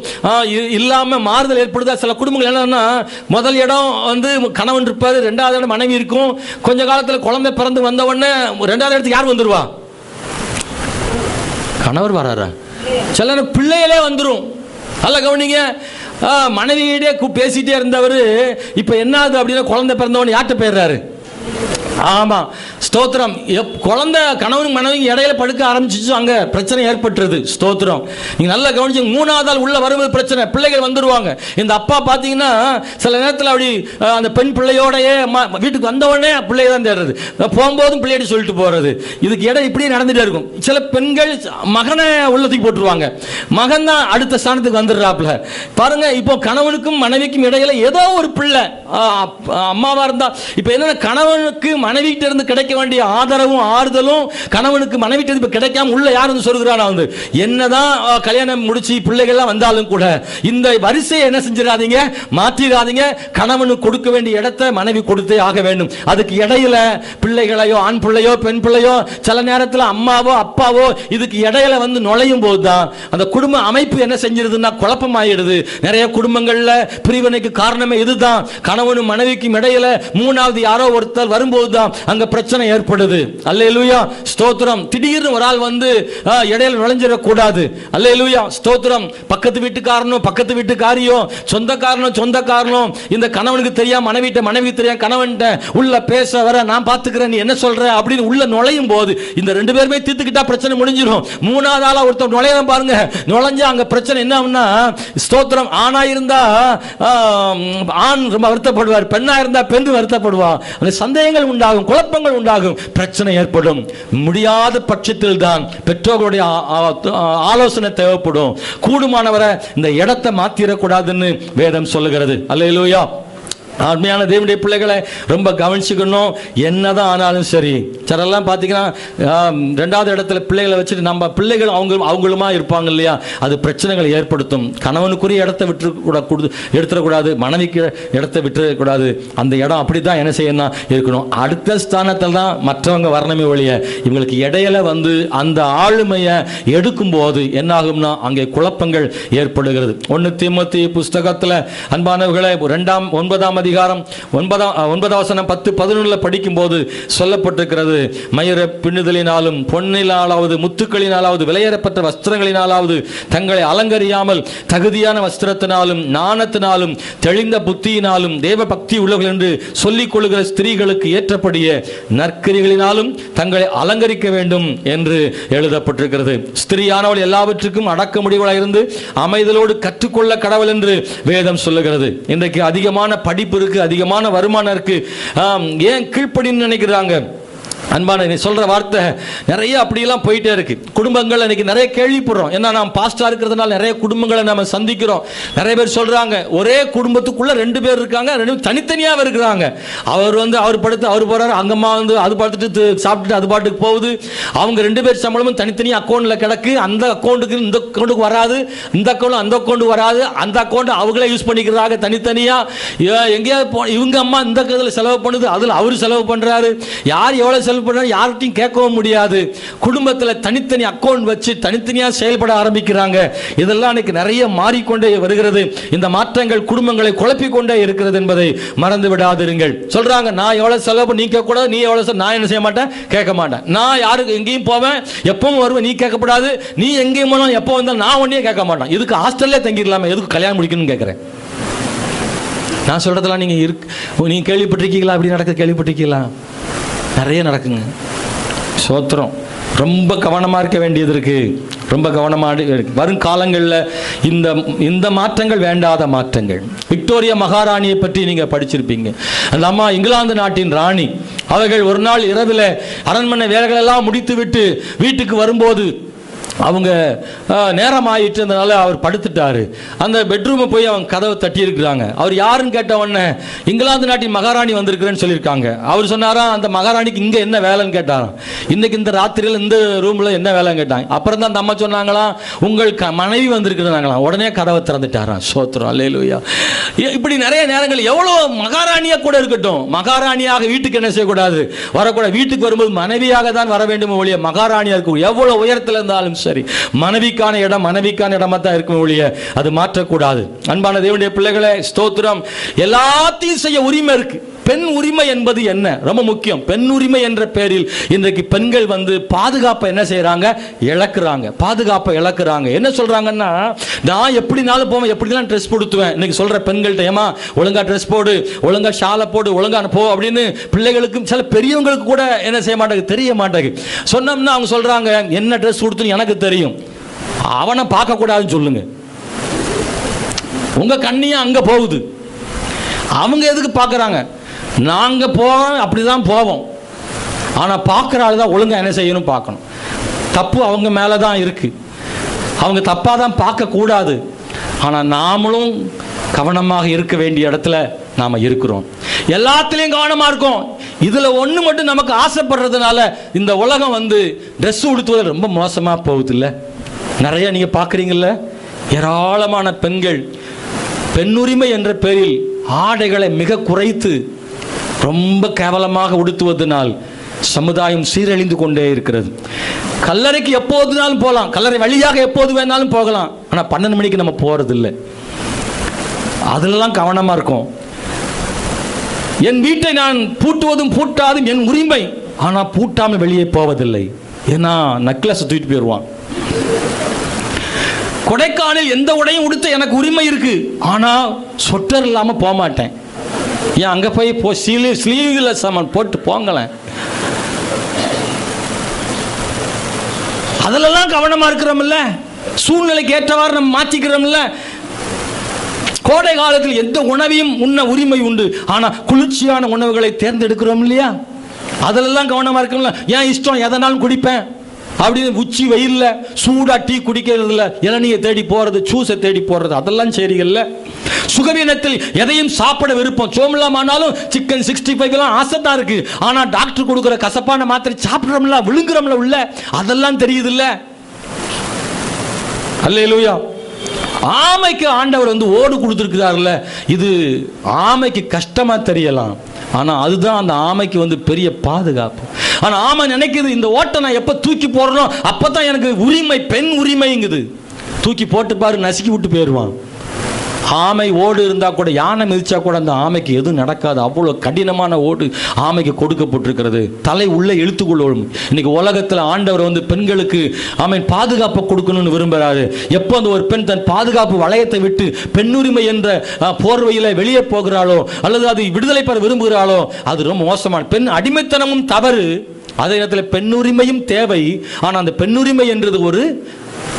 இல்லாம மாறுதல் ஏற்படுதா? சில குடும்பங்கள் என்னன்னா முதல் இடம் வந்து கணவன் இருப்பாரு, இரண்டாவது இடம் மனைவி இருக்கும். கொஞ்ச காலத்தில் குழந்தை பிறந்து வந்த உடனே இரண்டாவது இடத்துக்கு யார் வந்துருவா? கணவர் வராரா? சில பிள்ளைகளே வந்துரும். நல்ல கவனிங்க. மனைவியிடே பேசிட்டே இருந்தவர் இப்ப என்ன ஆகுது அப்படின்னா குழந்தை பிறந்தவன் யார்கிட்ட போயிடுறாரு? ஆமா, ஸ்தோத்திரம். குழந்தை கணவன் மனைவி இடையில படுக்க ஆரம்பிச்சு அங்க பிரச்சனை ஏற்பட்டுருது. ஸ்தோத்திரம். நீங்க நல்லா கவனிச்சு, மூணாவது ஆள் உள்ள வரும்போது பிரச்சனை, பிள்ளைகள் வந்துருவாங்க. இந்த அப்பா பாத்தீங்கன்னா சில நேரத்தில் அப்படி அந்த பெண் பிள்ளையோடயே வீட்டுக்கு வந்தவொடனே பிள்ளைய தான் தேடுறது, போகும்போதும் பிள்ளையிட்டு சொல்லிட்டு போறது. இதுக்கு இடம் இப்படியே நடந்துட்டே இருக்கும். சில பெண்கள் மகனை உள்ளத்துக்கு போட்டுருவாங்க, மகன் தான் அடுத்த ஸ்தானத்துக்கு வந்துடுறாப்புல பாருங்க. இப்போ கணவனுக்கும் மனைவிக்கும் இடையில ஏதோ ஒரு பிள்ளை அம்மாவா இருந்தா, இப்ப என்ன, கணவனுக்கு மனைவிட்ட இருந்து கிடைக்க வேண்டிய ஆதரவும் ஆறுதலும் கணவனுக்கு மனைவிட்ட இருந்து கிடைக்காம உள்ள யார் வந்து சொல்கிறானா வந்து என்னதான் கல்யாணம் முடிச்சு பிள்ளைகள்லாம் வந்தாலும் கூட இந்த வரிசையை என்ன செஞ்சிடாதீங்க, மாற்றிடாதீங்க. கணவனுக்கு கொடுக்க வேண்டிய இடத்தை மனைவி கொடுத்தே ஆக வேண்டும். அதுக்கு இடையில பிள்ளைகளையோ, ஆண் பிள்ளையோ பெண் பிள்ளையோ, சில நேரத்தில் அம்மாவோ அப்பாவோ இதுக்கு இடையில வந்து நுழையும் போதுதான் அந்த குடும்ப அமைப்பு என்ன செஞ்சிருதுன்னா குழப்பமாயிடுது. நிறைய குடும்பங்கள்ல பிரிவினைக்கு காரணமே இதுதான். கணவனும் மனைவிக்கும் இடையில மூணாவது யாரோ ஒருத்தர் வரும்போது அங்க பிரச்சனை ஏற்படுது. அல்லேலூயா, ஸ்தோத்திரம். திடீர்னு ஒரு ஆள் வந்து இடையில நுழைஞ்சிட கூடாது. அல்லேலூயா, ஸ்தோத்திரம். பக்கத்து வீட்டுக்காரனோ பக்கத்து வீட்டுக்காரியோ, சொந்தக்காரனோ இந்த கணவனுக்கு தெரியாம மனைவி தெரியாம கணவன்கிட்ட உள்ள பேச வர, நான் பாத்துக்கிறேன் நீ என்ன சொல்ற அப்படின்னு உள்ள நுழையும் போது இந்த ரெண்டு பேருமே தீர்த்துக்கிட்டா பிரச்சனை முடிஞ்சிடும். மூணாவது ஆளா ஒருத்தர் நுழைய பாருங்க, நுழைஞ்சா அங்க பிரச்சனை என்ன ஆகும்னா, ஸ்தோத்திரம், ஆணா இருந்தா ஆண் ரொம்ப வருத்தப்படுவார், பெண்ணா இருந்தா பெண் வருத்தப்படுவா. அந்த சந்தேகங்கள் உண்டாகும், குழப்பங்கள் உண்டாகும், பிரச்சனை ஏற்படும். முடியாத பட்சத்தில் தான் பெற்றோர்களுடைய ஆலோசனை தேவைப்படும். கூடுமானவரை இந்த இடத்தை மாத்திரக்கூடாதுன்னு வேதம் சொல்லுகிறது. அல்லேலூயா. அருமையான தேவனுடைய பிள்ளைகளை ரொம்ப கவனிச்சுக்கணும். என்னதான் ஆனாலும் சரி, சிலரெல்லாம் பார்த்தீங்கன்னா ரெண்டாவது இடத்துல பிள்ளைகளை வச்சுட்டு நம்ம பிள்ளைகள் அவங்களுமா இருப்பாங்க இல்லையா, அது பிரச்சனைகளை ஏற்படுத்தும். கணவனுக்குரிய இடத்தை எடுத்துடக்கூடாது, மனைவிக்கு இடத்தை விட்டுறக்கூடாது. அந்த இடம் அப்படி தான் என்ன செய்யணும் இருக்கணும். அடுத்த ஸ்தானத்தில் தான் மற்றவங்க வரணுமே ஒழிய இவங்களுக்கு இடையில வந்து அந்த ஆளுமையை எடுக்கும் போது என்ன ஆகும்னா அங்கே குழப்பங்கள் ஏற்படுகிறது. 1 தீமோத்தேயு புஸ்தகத்தில் அன்பானவர்களை 9ஆம் அதிகாரம் 9 வசனம் 10-11 படிக்கும் போது சொல்லப்பட்டிருக்கிறது, மயிர பின்னுதலினாலும் பொன்னினாலாவது முத்துக்களினாலாவது விலையேறப்பட்ட வஸ்திரங்களினாலாவது தங்களை அலங்கரியாமல் தகுதியான வஸ்திரத்தினாலும் ஞானத்தினாலும் தெளிந்த புத்தியினாலும் தேவ பக்தி உள்ளவர்கள் என்று சொல்லிக் கொள்ளுகிற ஸ்திரீகளுக்கு ஏற்றபடியே நற்கிரிகளினாலும் தங்களை அலங்கரிக்க வேண்டும் என்று எழுதப்பட்டிருக்கிறது. ஸ்திரீயானவள் எல்லாவற்றுக்கும் அடக்க முடிவுகளாக இருந்து அமைதலோடு கற்றுக்கொள்ள கடவுள் என்று வேதம் சொல்லுகிறது. இன்றைக்கு அதிகமான படிப்பு இருக்கு, அதிகமான வருமானம் இருக்கு, ஏன் கீழ்ப்படின்னு நினைக்கிறாங்க? அன்பான நீ சொல்ற வார்த்தை நிறைய அப்படியெல்லாம் போயிட்டே இருக்கு. குடும்பங்கள் இன்னைக்கு நிறைய கேள்விப்படுறோம். ஏன்னா நாம் பாஸ்டா இருக்கிறதுனால நிறைய குடும்பங்களை நம்ம சந்திக்கிறோம். நிறைய பேர் சொல்றாங்க ஒரே குடும்பத்துக்குள்ள 2 பேர் இருக்காங்க, 2 தனித்தனியாக இருக்கிறாங்க. அவர் படுத்து அவர் போறாரு, அங்கம்மா வந்து அது பார்த்துட்டு சாப்பிட்டுட்டு அது பாட்டுக்கு போகுது. அவங்க 2 பேர் சம்பளமும் தனித்தனியாக அக்கௌண்ட்ல கிடக்கு. அந்த அக்கௌண்ட்டுக்கு இந்த அக்கௌண்ட்டுக்கு வராது, இந்த அக்கௌண்ட் அந்த அக்கௌண்ட் வராது. அந்த அக்கௌண்ட் அவங்களே யூஸ் பண்ணிக்கிறாங்க தனித்தனியா. எங்கேயாவது இவங்க அம்மா இந்த செலவு பண்ணுது, அதுல அவரு செலவு பண்றாரு. யார் எவ்வளவு செயல்பட யார்கிட்டையும் கேட்கவும் முடியாது. குடும்பத்தில் தனித்தனி அக்கௌண்ட் வச்சு தனித்தனியாக செயல்பட ஆரம்பிக்கிறாங்க. இதெல்லாம் இன்னைக்கு நிறைய மாறிக்கொண்டே வருகிறது. இந்த மாற்றங்கள் குடும்பங்களை குழப்பிக்கொண்டே இருக்கிறது என்பதை மறந்து விடாதிருங்கள். சொல்றாங்க, நான் எவ்வளவு செலவு நீ கேட்கக்கூடாது, நீ எவ்வளவு நான் என்ன செய்ய மாட்டேன், கேட்க மாட்டேன். நான் யாருக்கு எங்கேயும் போவேன், எப்பவும் வருவேன், நீ கேட்கக்கூடாது. நீ எங்கேயும் போனாலும் எப்போ வந்தாலும் நான் ஒன்னே கேட்க மாட்டேன். இதுக்கு ஹாஸ்டல்லே தங்கிடலாமே, எதுக்கு கல்யாணம் முடிக்கணும்னு கேட்கிறேன். நான் சொல்றதெல்லாம் நீங்க கேள்விப்பட்டிருக்கீங்களா? அப்படி நடக்க கேள்விப்பட்டிருக்கீங்களா? நிறைய நடக்குங்க. சோத்திரம். ரொம்ப கவனமாக இருக்க வேண்டியது இருக்கு. ரொம்ப கவனமாக வரும் காலங்களில் இந்த மாற்றங்கள் வேண்டாத மாற்றங்கள். விக்டோரியா மகாராணியை பற்றி நீங்கள் படிச்சிருப்பீங்க. அந்த அம்மா இங்கிலாந்து நாட்டின் ராணி. அவர்கள் ஒரு நாள் இரவில் அரண்மனை வேலைகளெல்லாம் முடித்து விட்டு வீட்டுக்கு வரும்போது அவங்க நேரம் ஆயிட்டு இருந்தனால அவர் படுத்துட்டாரு. அந்த பெட்ரூமை போய் அவங்க கதவை தட்டி இருக்கிறாங்க. அவர் யாருன்னு கேட்ட உடனே இங்கிலாந்து நாட்டின் மகாராணி வந்திருக்கிறேன்னு சொல்லியிருக்காங்க. அவர் சொன்னாராம், அந்த மகாராணிக்கு இங்கே என்ன வேலைன்னு கேட்டாராம். இன்னைக்கு இந்த ராத்திரியில் இந்த ரூமில் என்ன வேலைன்னு கேட்டாங்க. அப்புறம் தான் அந்த அம்மா சொன்னாங்களாம், உங்கள் மனைவி வந்திருக்கிறாங்களாம். உடனே கதவை திறந்துட்டாராம். சோத்திரம், அல்லேலூயா. இப்படி நிறைய நேரங்கள் எவ்வளோ மகாராணியாக கூட இருக்கட்டும், மகாராணியாக வீட்டுக்கு என்ன செய்யக்கூடாது, வரக்கூடாது. வீட்டுக்கு வரும்போது மனைவியாக தான் வர வேண்டும் ஒழிய மகாராணியாக இருக்கும். எவ்வளோ உயரத்தில் இருந்தாலும் சரி, மனைவிக்கான இடமா தான் இருக்கும் ஒழிய அது மாற்றக்கூடாது. அன்பான தேவனுடைய பிள்ளைகளே, ஸ்தோத்திரம். எல்லாத்தையும் செய்ய உரிமை இருக்கு. பெண் உரிமை என்பது என்ன? ரொம்ப முக்கியம். பெண் உரிமை என்ற பெயரில் இன்றைக்கு பெண்கள் பாதுகாப்பை என்ன செய்யறாங்க, இழக்கிறாங்க. பாதுகாப்பை இழக்கிறாங்க. என்ன சொல்றாங்கன்னா, நான் எப்படினாலும் போவேன், எப்படினாலும் ட்ரெஸ் போடுத்துவேன். இன்னைக்கு சொல்ற பெண்கள்கிட்ட, ஏமா ஒழுங்கா ட்ரெஸ் போடு, ஒழுங்கா ஷாலை போடு, ஒழுங்கா போ அப்படின்னு பிள்ளைகளுக்கும் சில பெரியவங்களுக்கு கூட என்ன செய்ய மாட்டாங்க, தெரிய மாட்டாங்க. சொன்னோம்னா அவங்க சொல்றாங்க, என்ன ட்ரெஸ் கொடுத்துன்னு எனக்கு தெரியும், அவனை பார்க்க கூடாதுன்னு சொல்லுங்க. உங்க கண்ணியா அங்க போகுது, அவங்க எதுக்கு பார்க்கறாங்க? நாங்கள் போவோம், அப்படி தான் போவோம். ஆனால் பார்க்குற ஆள் தான் ஒழுங்காக என்ன செய்யணும் பார்க்கணும். தப்பு அவங்க மேலே தான் இருக்குது. அவங்க தப்பாக தான் பார்க்கக்கூடாது. ஆனால் நாமளும் கவனமாக இருக்க வேண்டிய இடத்துல நாம் இருக்கிறோம். எல்லாத்துலேயும் கவனமாக இருக்கோம். இதில் ஒன்று மட்டும் நமக்கு ஆசைப்படுறதுனால இந்த உலகம் ட்ரெஸ் உடுத்துவது ரொம்ப மோசமாக போகுது. இல்லை, நிறைய நீங்கள் பார்க்குறீங்கல்ல, ஏராளமான பெண்கள் பெண்ணுரிமை என்ற பெயரில் ஆடைகளை மிக குறைத்து ரொம்ப கேவலமாக உடுத்துவதனால் சமுதாயம் சீரழிந்து கொண்டே இருக்கிறது. கல்லறைக்கு எப்போதுனாலும் போகலாம், கல்லறை வழியாக எப்போது வேணாலும் போகலாம். ஆனால் 12 மணிக்கு நம்ம போறது இல்லை. அதிலெல்லாம் கவனமா இருக்கும். என் வீட்டை நான் பூட்டுவதும் பூட்டாதும் என் உரிமை, ஆனால் பூட்டாமல் வெளியே போவதில்லை. ஏன்னா நக்லஸ் தூக்கிட்டு போயிடுவான். கொடைக்கானல் எந்த உடையும் உடுத்த எனக்கு உரிமை இருக்கு, ஆனால் சொட்டர் இல்லாமல் போக மாட்டேன். ஏன் அங்கே போய் ஸ்லீவ்ல சாமான் போட்டு போங்களேன். அதிலெல்லாம் கவனமாக இருக்கிறோம்ல, சூழ்நிலைக்கு ஏற்றவாறு நம்ம மாற்றிக்கிறோம்ல. கோடை காலத்தில் எந்த உணவையும் உண்ண உரிமை உண்டு, ஆனால் குளிர்ச்சியான உணவுகளை தேர்ந்தெடுக்கிறோம் இல்லையா? அதிலெல்லாம் கவனமாக இருக்கோம்ல. ஏன் இஷ்டம் எதனாலும் குடிப்பேன் அப்படின்னு உச்சி வெயில்ல சூடா டீ குடிக்கிறது இல்லை, இளநியை தேடி போறது, ஜூஸை தேடி போறது, அதெல்லாம் சரிகள்ல. சுகவீனத்தில் எதையும் சாப்பிட விருப்பம், சோமில்லாமனாலும் சிக்கன் 65 எல்லாம் ஆசை தான் இருக்கு. ஆனா டாக்டர் கொடுக்குற கசப்பான மாத்திரை சாப்பிடுறோம்ல, விழுங்குறோம்ல உள்ள, அதெல்லாம் தெரியுது இல்ல. அல்லேலூயா. ஆமைக்கு ஆண்டவர் ஓடு கொடுத்துருக்கிறார்ல, இது ஆமைக்கு கஷ்டமா தெரியலாம், ஆனா அதுதான் அந்த ஆமைக்கு பெரிய பாதுகாப்பு. ஆனா ஆமை நினைக்குது, இந்த ஓட்டை நான் எப்ப தூக்கி போடுறோம் அப்பதான் எனக்கு உரிமை, பெண் உரிமைங்குது. தூக்கி போட்டு பாரு, நசுக்கி விட்டு போயிடுவான். ஆமை ஓடு இருந்தால் கூட, யானை மிதிச்சா கூட அந்த ஆமைக்கு எதுவும் நடக்காது. அவ்வளோ கடினமான ஓடு ஆமைக்கு கொடுக்கப்பட்டிருக்கிறது. தலை உள்ளே இழுத்துக்கொள்ளும். இன்னைக்கு உலகத்தில் ஆண்டவர் பெண்களுக்கு பாதுகாப்பு கொடுக்கணும்னு விரும்புகிறாரு. எப்போ ஒரு பெண் தன் பாதுகாப்பு வளையத்தை விட்டு பெண்ணுரிமை என்ற போர்வையில் வெளியே போகிறாளோ, அல்லது அது விடுதலை பெற விரும்புகிறாளோ, அது ரொம்ப மோசமான. பெண் அடிமைத்தனமும் தவறு, அதே நேரத்தில் பெண்ணுரிமையும் தேவை. ஆனால் அந்த பெண்ணுரிமை என்றது ஒரு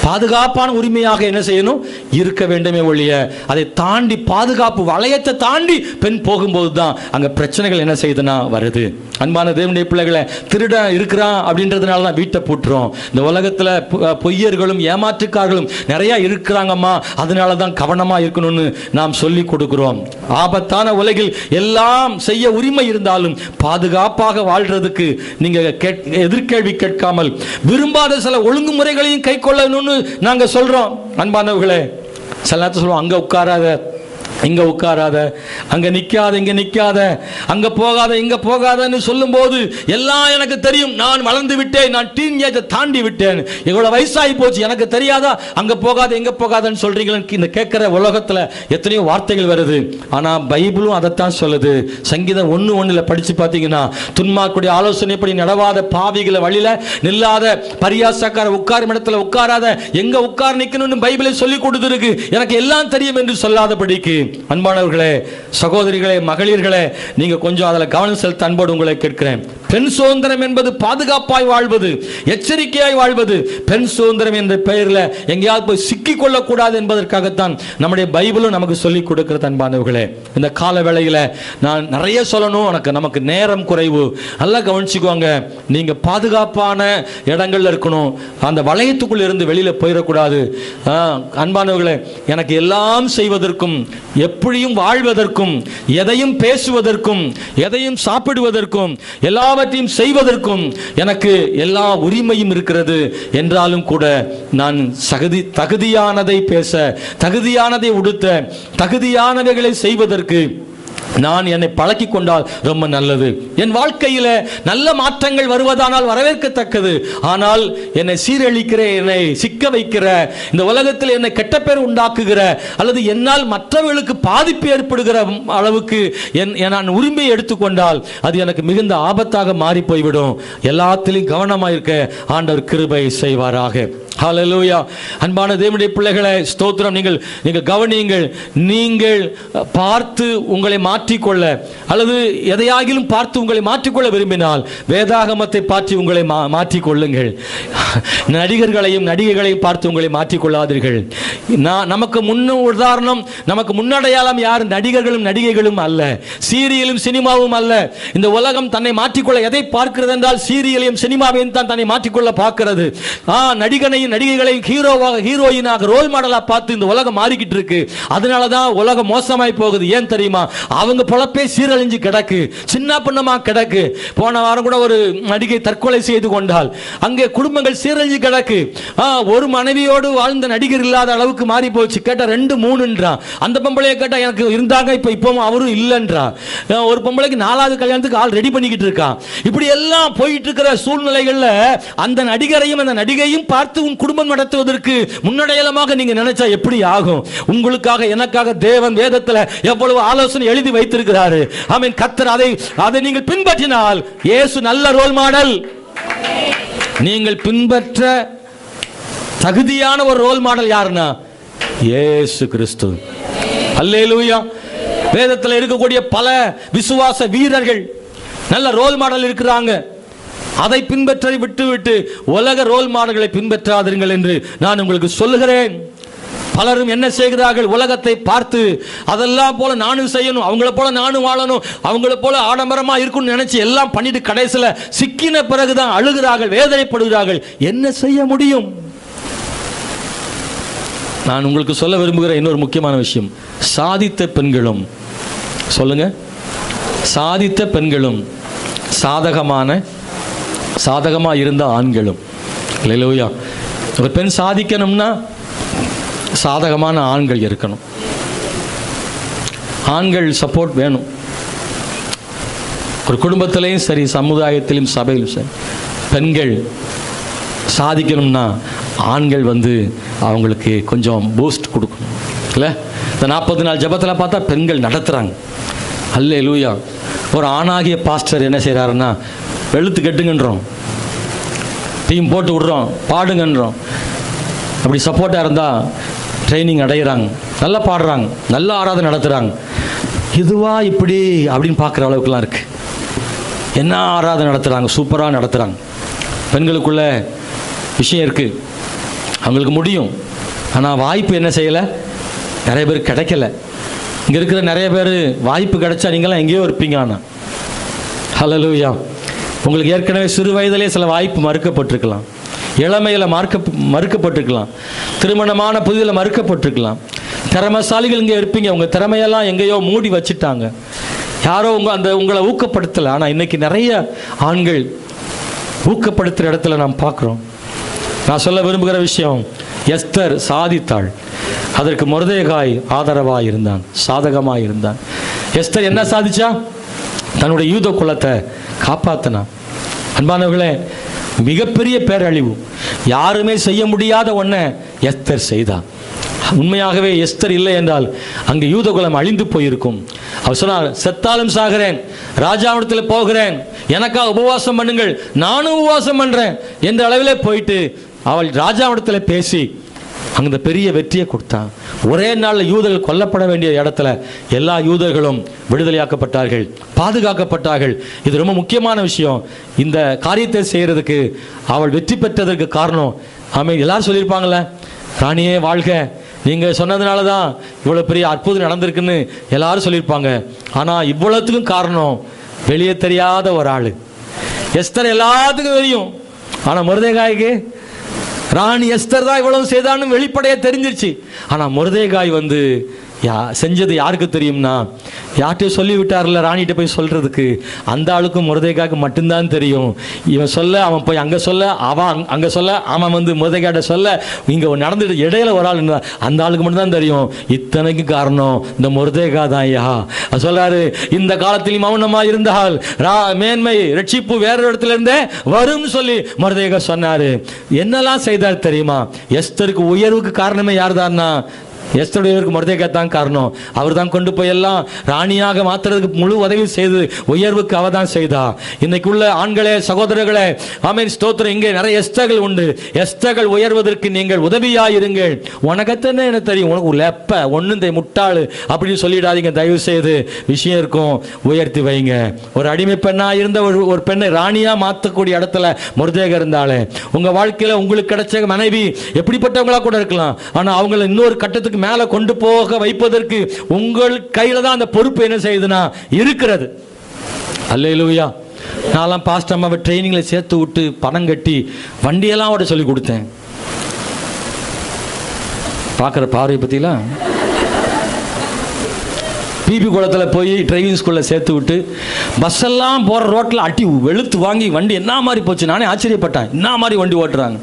பாதுகாப்பான உரிமையாக என்ன செய்யணும், இருக்க வேண்டுமே ஒழிய அதை தாண்டி பாதுகாப்பு வளையத்தை தாண்டி பெண் போகும்போது தான் அங்கே பிரச்சனைகள் என்ன செய்யுதுன்னா வருது. அன்பான தேவனுடைய பிள்ளைகளை, திருடன் இருக்கிறான் அப்படின்றதுனால தான் வீட்டை பூட்டுறோம். இந்த உலகத்தில் பொய்யர்களும் ஏமாற்றுக்காரர்களும் நிறையா இருக்கிறாங்கம்மா, அதனால தான் கவனமாக இருக்கணும்னு நாம் சொல்லி கொடுக்குறோம். ஆபத்தான உலகில் எல்லாம் செய்ய உரிமை இருந்தாலும் பாதுகாப்பாக வாழ்றதுக்கு நீங்கள் எதிர்கேள்வி கேட்காமல் விரும்பாத சில ஒழுங்குமுறைகளையும் கை கொள்ளணும்னு நாங்கள் சொல்கிறோம். அன்பானவர்களே, சில நேரத்தில் சொல்லுவோம், அங்கே உட்காராத, இங்க உட்காராத, அங்க நிக்காத, இங்க நிக்காத, அங்க போகாத, இங்க போகாதன்னு சொல்லும் போது எல்லாம் எனக்கு தெரியும், நான் வளர்ந்து விட்டேன், நான் டீனேஜை தாண்டி விட்டேன், இவ்வளவு வயசாகி போச்சு, எனக்கு தெரியாதா அங்க போகாத இங்க போகாதன்னு சொல்றீங்களா? இந்த கேட்கிற உலகத்துல எத்தனையோ வார்த்தைகள் வருது. ஆனா பைபிளும் அதைத்தான் சொல்லுது. சங்கீதம் 1:1 படிச்சு பார்த்தீங்கன்னா, துன்மார்க்குடைய ஆலோசனைப்படி நடவாத, பாவிகளை வழியில நில்லாத, பரியாசக்கார உட்காரும் இடத்துல உட்காராத, எங்க உட்கார் நிக்கணும்னு பைபிளை சொல்லி கொடுத்துருக்கு. எனக்கு எல்லாம் தெரியும் என்று சொல்லாதபடிக்கு அன்பானவர்களே, சகோதரிகளே, மகளிர்களே, நீங்க கொஞ்சம் அதில் கவனம் செலுத்த அன்போடு உங்களை கேட்கிறேன். பெண் சுதந்திரம் என்பது பாதுகாப்பாய் வாழ்வது, எச்சரிக்கையாய் வாழ்வது. பெண் சுதந்திரம் என்ற பெயரில் எங்கேயாவது போய் சிக்கிக் கொள்ளக்கூடாது என்பதற்காகத்தான் நம்முடைய பைபிளும் நமக்கு சொல்லிக் கொடுக்கிறது. அன்பானவர்களே, இந்த கால வேளையில் நான் நிறைய சொல்லணும், நமக்கு நேரம் குறைவு. நல்லா கவனிச்சுக்குவாங்க. நீங்க பாதுகாப்பான இடங்கள்ல இருக்கணும், அந்த வளையத்துக்குள் இருந்து வெளியில போயிடக்கூடாது. அன்பானவர்களே, எனக்கு எல்லாம் செய்வதற்கும், எப்படியும் வாழ்வதற்கும், எதையும் பேசுவதற்கும், எதையும் சாப்பிடுவதற்கும், எல்லாவற்றையும் செய்வதற்கும் எனக்கு எல்லா உரிமையும் இருக்கிறது என்றாலும் கூட நான் தகுதியானதை பேச, தகுதியானதை உடுத்த, தகுதியானவைகளை செய்வதற்கு நான் என்னை பழக்கி கொண்டால் ரொம்ப நல்லது. என் வாழ்க்கையில் நல்ல மாற்றங்கள் வருவதானால் வரவேற்கத்தக்கது. ஆனால் என்னை சீரழிக்கிற, என்னை சிக்க வைக்கிற, இந்த உலகத்தில் என்னை கெட்ட பேர் உண்டாக்குகிற, அல்லது என்னால் மற்றவர்களுக்கு பாதிப்பு ஏற்படுகிற அளவுக்கு நான் உரிமையை எடுத்துக்கொண்டால் அது எனக்கு மிகுந்த ஆபத்தாக மாறி போய்விடும். எல்லாத்திலும் கவனமாக இருக்க ஆண்டவர் கிருபை செய்வாராக. ஹல்லேலூயா. அன்பான தேவனுடைய பிள்ளைகளை, ஸ்தோத்திரம். நீங்கள் கவனியுங்கள். நீங்கள் பார்த்து உங்களை மாற்றிக்கொள்ள, அல்லது எதையாகிலும் பார்த்து உங்களை மாற்றிக்கொள்ள விரும்பினால் வேதாகமத்தை பார்த்து உங்களை மாற்றிக்கொள்ளுங்கள். நடிகர்களையும் நடிகைகளையும் பார்த்து உங்களை மாற்றிக்கொள்ளாதீர்கள். நமக்கு உதாரணம், நமக்கு முன்னடையாளம் யார்? நடிகர்களும் நடிகைகளும் அல்ல, சீரியலும் சினிமாவும் அல்ல. இந்த உலகம் தன்னை மாற்றிக்கொள்ள எதை பார்க்கிறது என்றால் சீரியலையும் சினிமாவையும் தான் தன்னை மாற்றிக்கொள்ள பார்க்கிறது. நடிகனையும் நடிகைகளையும் ஹீரோயினாக, ரோல் மாடலா பார்த்து இந்த உலகம் மாறிக்கிட்டு இருக்கு. அதனாலதான் உலகம் மோசமாய் போகுது. ஏன் தெரியுமா? அவங்க பொழப்பே சீரழிஞ்சு கிடக்கு, சின்ன பின்னமா கிடக்கு. போன வாரம் கூட ஒரு நடிகை தற்கொலை செய்து கொண்டால், அங்கே குடும்பங்கள் சீரழிஞ்சு கிடக்கு. ஒரு மனைவியோடு வாழ்ந்த நடிகர் இல்லாத அளவுக்கு மாறி போச்சு. கேட்டா 2-3ன்றான். அந்த பொம்பளையை கேட்டா எனக்கு இருந்தாங்க, இப்போ அவரும் இல்லைன்றான். ஒரு பொம்பளைக்கு 4வது கல்யாணத்துக்கு ஆள் ரெடி பண்ணிக்கிட்டு இருக்கான். இப்படி எல்லாம் போயிட்டு இருக்கிற சூழ்நிலைகள்ல அந்த நடிகரையும் அந்த நடிகையும் பார்த்து உன் குடும்பம் நடத்துவதற்கு முன்னடையாளமாக நீங்க நினைச்சா எப்படி ஆகும்? உங்களுக்காக எனக்காக தேவன் வேதத்தில் எவ்வளவு ஆலோசனை எழுதி வைத்திருக்கிறாரு. ஆமென். கர்த்தர் அதை நீங்கள் பின்பற்றினால் இயேசு நல்ல ரோல் மாடல். நீங்கள் பின்பற்ற தகுதியான ஒரு ரோல் மாடல் யாருன்னா இயேசு கிறிஸ்து. அல்லேலூயா. வேதத்தில் இருக்கக்கூடிய பல விசுவாச வீரர்கள் நல்ல ரோல் மாடல் இருக்கிறாங்க. அதை பின்பற்றி விட்டு உலக ரோல் மாடல்களை பின்பற்றாதீர்கள் என்று நான் உங்களுக்கு சொல்லுகிறேன். பலரும் என்ன செய்கிறார்கள்? உலகத்தை பார்த்து அதெல்லாம் போல நானும் செய்யணும், அவங்கள போல நானும் வாழணும், அவங்கள போல ஆடம்பரமா இருக்கும்னு நினைச்சு எல்லாம் பண்ணிட்டு கடைசியில் சிக்கின பிறகுதான் அழுகிறார்கள், வேதனைப்படுகிறார்கள். என்ன செய்ய முடியும்? நான் உங்களுக்கு சொல்ல விரும்புகிற இன்னொரு முக்கியமான விஷயம், சாதித்த பெண்களும், சொல்லுங்க, சாதித்த பெண்களும் சாதகமா இருந்த ஆண்களும். அல்லேலூயா. ஒரு பெண் சாதிக்கணும்னா சாதகமான ஆண்கள் இருக்கணும். ஆண்கள் சப்போர்ட் வேணும். ஒரு குடும்பத்திலையும் சரி, சமுதாயத்திலும் சபையிலும் சரி, பெண்கள் சாதிக்கணும்னா ஆண்கள் அவங்களுக்கு கொஞ்சம் பூஸ்ட் கொடுக்கணும். இல்லை, இந்த 40 நாள் ஜபத்தில் பார்த்தா பெண்கள் நடத்துகிறாங்க. அல்லேலூயா. ஒரு ஆணாகிய பாஸ்டர் என்ன செய்கிறாருன்னா, வெளுத்து கட்டுங்கன்றோம், டீம் போட்டு விடுறோம், பாடுங்கன்றோம். அப்படி சப்போர்ட்டாக இருந்தால் ட்ரைனிங் அடைகிறாங்க, நல்லா பாடுறாங்க, நல்லா ஆராதனை நடத்துகிறாங்க. இதுவா இப்படி அப்படின்னு பார்க்குற அளவுக்குலாம் இருக்குது. என்ன ஆராதனை நடத்துகிறாங்க, சூப்பராக நடத்துகிறாங்க. பெண்களுக்குள்ள விஷயம் இருக்குது, அவங்களுக்கு முடியும். ஆனால் வாய்ப்பு என்ன செய்யலை, நிறைய பேர் கிடைக்கல. இங்கே இருக்கிற நிறைய பேர் வாய்ப்பு கிடைச்சா நீங்களாம் எங்கேயோ இருப்பீங்க. ஆனால் ஹல்லேலூயா. உங்களுக்கு ஏற்கனவே சிறு வயதிலே சில வாய்ப்பு மறுக்கப்பட்டிருக்கலாம், இளமையில் மறுக்கப்பட்டிருக்கலாம், திருமணமான புதிதில் மறுக்கப்பட்டிருக்கலாம். திறமைசாலிகள் இங்கே இருப்பீங்க, உங்கள் திறமையெல்லாம் எங்கேயோ மூடி வச்சுட்டாங்க, யாரோ உங்களை ஊக்கப்படுத்தலை. ஆனால் இன்னைக்கு நிறைய ஆண்கள் ஊக்கப்படுத்துகிற இடத்துல நாம் பார்க்குறோம். நான் சொல்ல விரும்புகிற விஷயம், எஸ்தர் சாதித்தாள், அதற்கு மொர்தெகாய் ஆதரவாக இருந்தான், சாதகமாக இருந்தான். எஸ்தர் என்ன சாதிச்சா? தன்னுடைய யூத குலத்தை காப்பாத்தினான். அன்பானவர்களே, மிகப்பெரிய பேரழிவு, யாருமே செய்ய முடியாத ஒன்றை எஸ்தர் செய்தான். உண்மையாகவே எஸ்தர் இல்லை என்றால் அங்கு யூத குலம் அழிந்து போயிருக்கும். அவர் சொன்னார், செத்தாலும் சாகிறேன், ராஜாவிடத்தில் போகிறேன், எனக்காக உபவாசம் பண்ணுங்கள், நானும் உபவாசம் பண்றேன் என்ற அளவிலே போயிட்டு அவள் ராஜாவிடத்தில் பேசி அங்க பெரிய வெற்றியை கொடுத்தான். ஒரே நாளில் யூதர்கள் கொல்லப்பட வேண்டிய இடத்துல எல்லா யூதர்களும் விடுதலையாக்கப்பட்டார்கள், பாதுகாக்கப்பட்டார்கள். இது ரொம்ப முக்கியமான விஷயம். இந்த காரியத்தை செய்யறதுக்கு அவள் வெற்றி பெற்றதற்கு காரணம், எல்லாரும் சொல்லியிருப்பாங்கல்ல, ராணியே வாழ்க, நீங்க சொன்னதுனால தான் இவ்வளவு பெரிய அற்புதம் நடந்திருக்குன்னு எல்லாரும் சொல்லியிருப்பாங்க. ஆனா இவ்வளவுக்கும் காரணம் வெளியே தெரியாத ஒரு ஆளு. எஸ்தர் எல்லாத்துக்கும் தெரியும், ஆனா மொர்தெகாய்க்கு ராணி எஸ்தர் தான் இவ்வளவு செய்தான்னு வெளிப்படையா தெரிஞ்சிருச்சு. ஆனா மொர்தெகாய் செஞ்சது யாருக்கு தெரியும்னா, யார்கிட்ட சொல்லி விட்டார்ல ராணிகிட்ட போய் சொல்றதுக்கு, அந்த ஆளுக்கும் மொர்தெகாய்க்கு மட்டும்தான் தெரியும். இவன் சொல்ல அவன் போய் அங்க சொல்ல, அவன் அங்க சொல்ல, அவன் மொர்தெகாய்ட்ட சொல்ல, இங்க நடந்துட்டு இடையில ஒரு ஆள், அந்த ஆளுக்கு மட்டும்தான் தெரியும். இத்தனைக்கு காரணம் இந்த மொர்தெகாய் தான். ஐயா சொல்றாரு, இந்த காலத்தில் மௌனமா இருந்தால் மேன்மை ரட்சிப்பு வேற இடத்துல இருந்தே வரும் சொல்லி மொர்தெகாய் சொன்னாரு. என்னெல்லாம் செய்தார் தெரியுமா? எஸ்தருக்கு உயர்வுக்கு காரணமே யார்தான்னா எஸ்தருடையவருக்கு மொர்தெகாய் தான் காரணம். அவர் தான் கொண்டு போய் எல்லாம் ராணியாக மாத்துறதுக்கு முழு உதவி செய்து உயர்வுக்கு அவ தான் செய்தா. இன்னைக்கு உள்ள ஆண்களே, சகோதரர்களே, ஆமென், ஸ்தோத்திரம். இங்கே நிறைய எஸ்தர்கள் உண்டு. எஸ்தர்கள் உயர்வதற்கு நீங்கள் உதவியாயிருங்கள். உனக்கத்தனை என்ன தெரியும், உனக்கு லெப்ப ஒன்னு முட்டாளு அப்படின்னு சொல்லிடாதீங்க தயவு செய்து. விஷயம் இருக்கும், உயர்த்தி வைங்க. ஒரு அடிமை பெண்ணா இருந்த ஒரு பெண்ணை ராணியா மாற்றக்கூடிய இடத்துல மொர்தெகாய் இருந்தாலே, உங்க வாழ்க்கையில உங்களுக்கு கிடைச்ச மனைவி எப்படிப்பட்டவங்களா கூட இருக்கலாம், ஆனா அவங்களை இன்னொரு கட்டத்துக்கு மேல கொண்டு போக வைப்பதற்கு உங்கள் கையில தான் அந்த பொறுப்பு என்ன செய்யுதுன்னா இருக்கிறது. அல்லேலூயா. நான்லாம் பாஸ்டர் அம்மாவை ட்ரைனிங்ல சேர்த்து விட்டு பணம் கட்டி வண்டியெல்லாம் ஓட சொல்லி கொடுத்தேன். பார்க்குற பார்வை பற்றிலாம் பிபி குளத்தில் போய் டிரைவிங் ஸ்கூலில் சேர்த்து விட்டு பஸ்ஸெல்லாம் போகிற ரோட்டில் அட்டி வெளுத்து வாங்கி வண்டி என்ன மாதிரி போச்சு. நானே ஆச்சரியப்பட்டேன், என்ன மாதிரி வண்டி ஓட்டுறாங்க.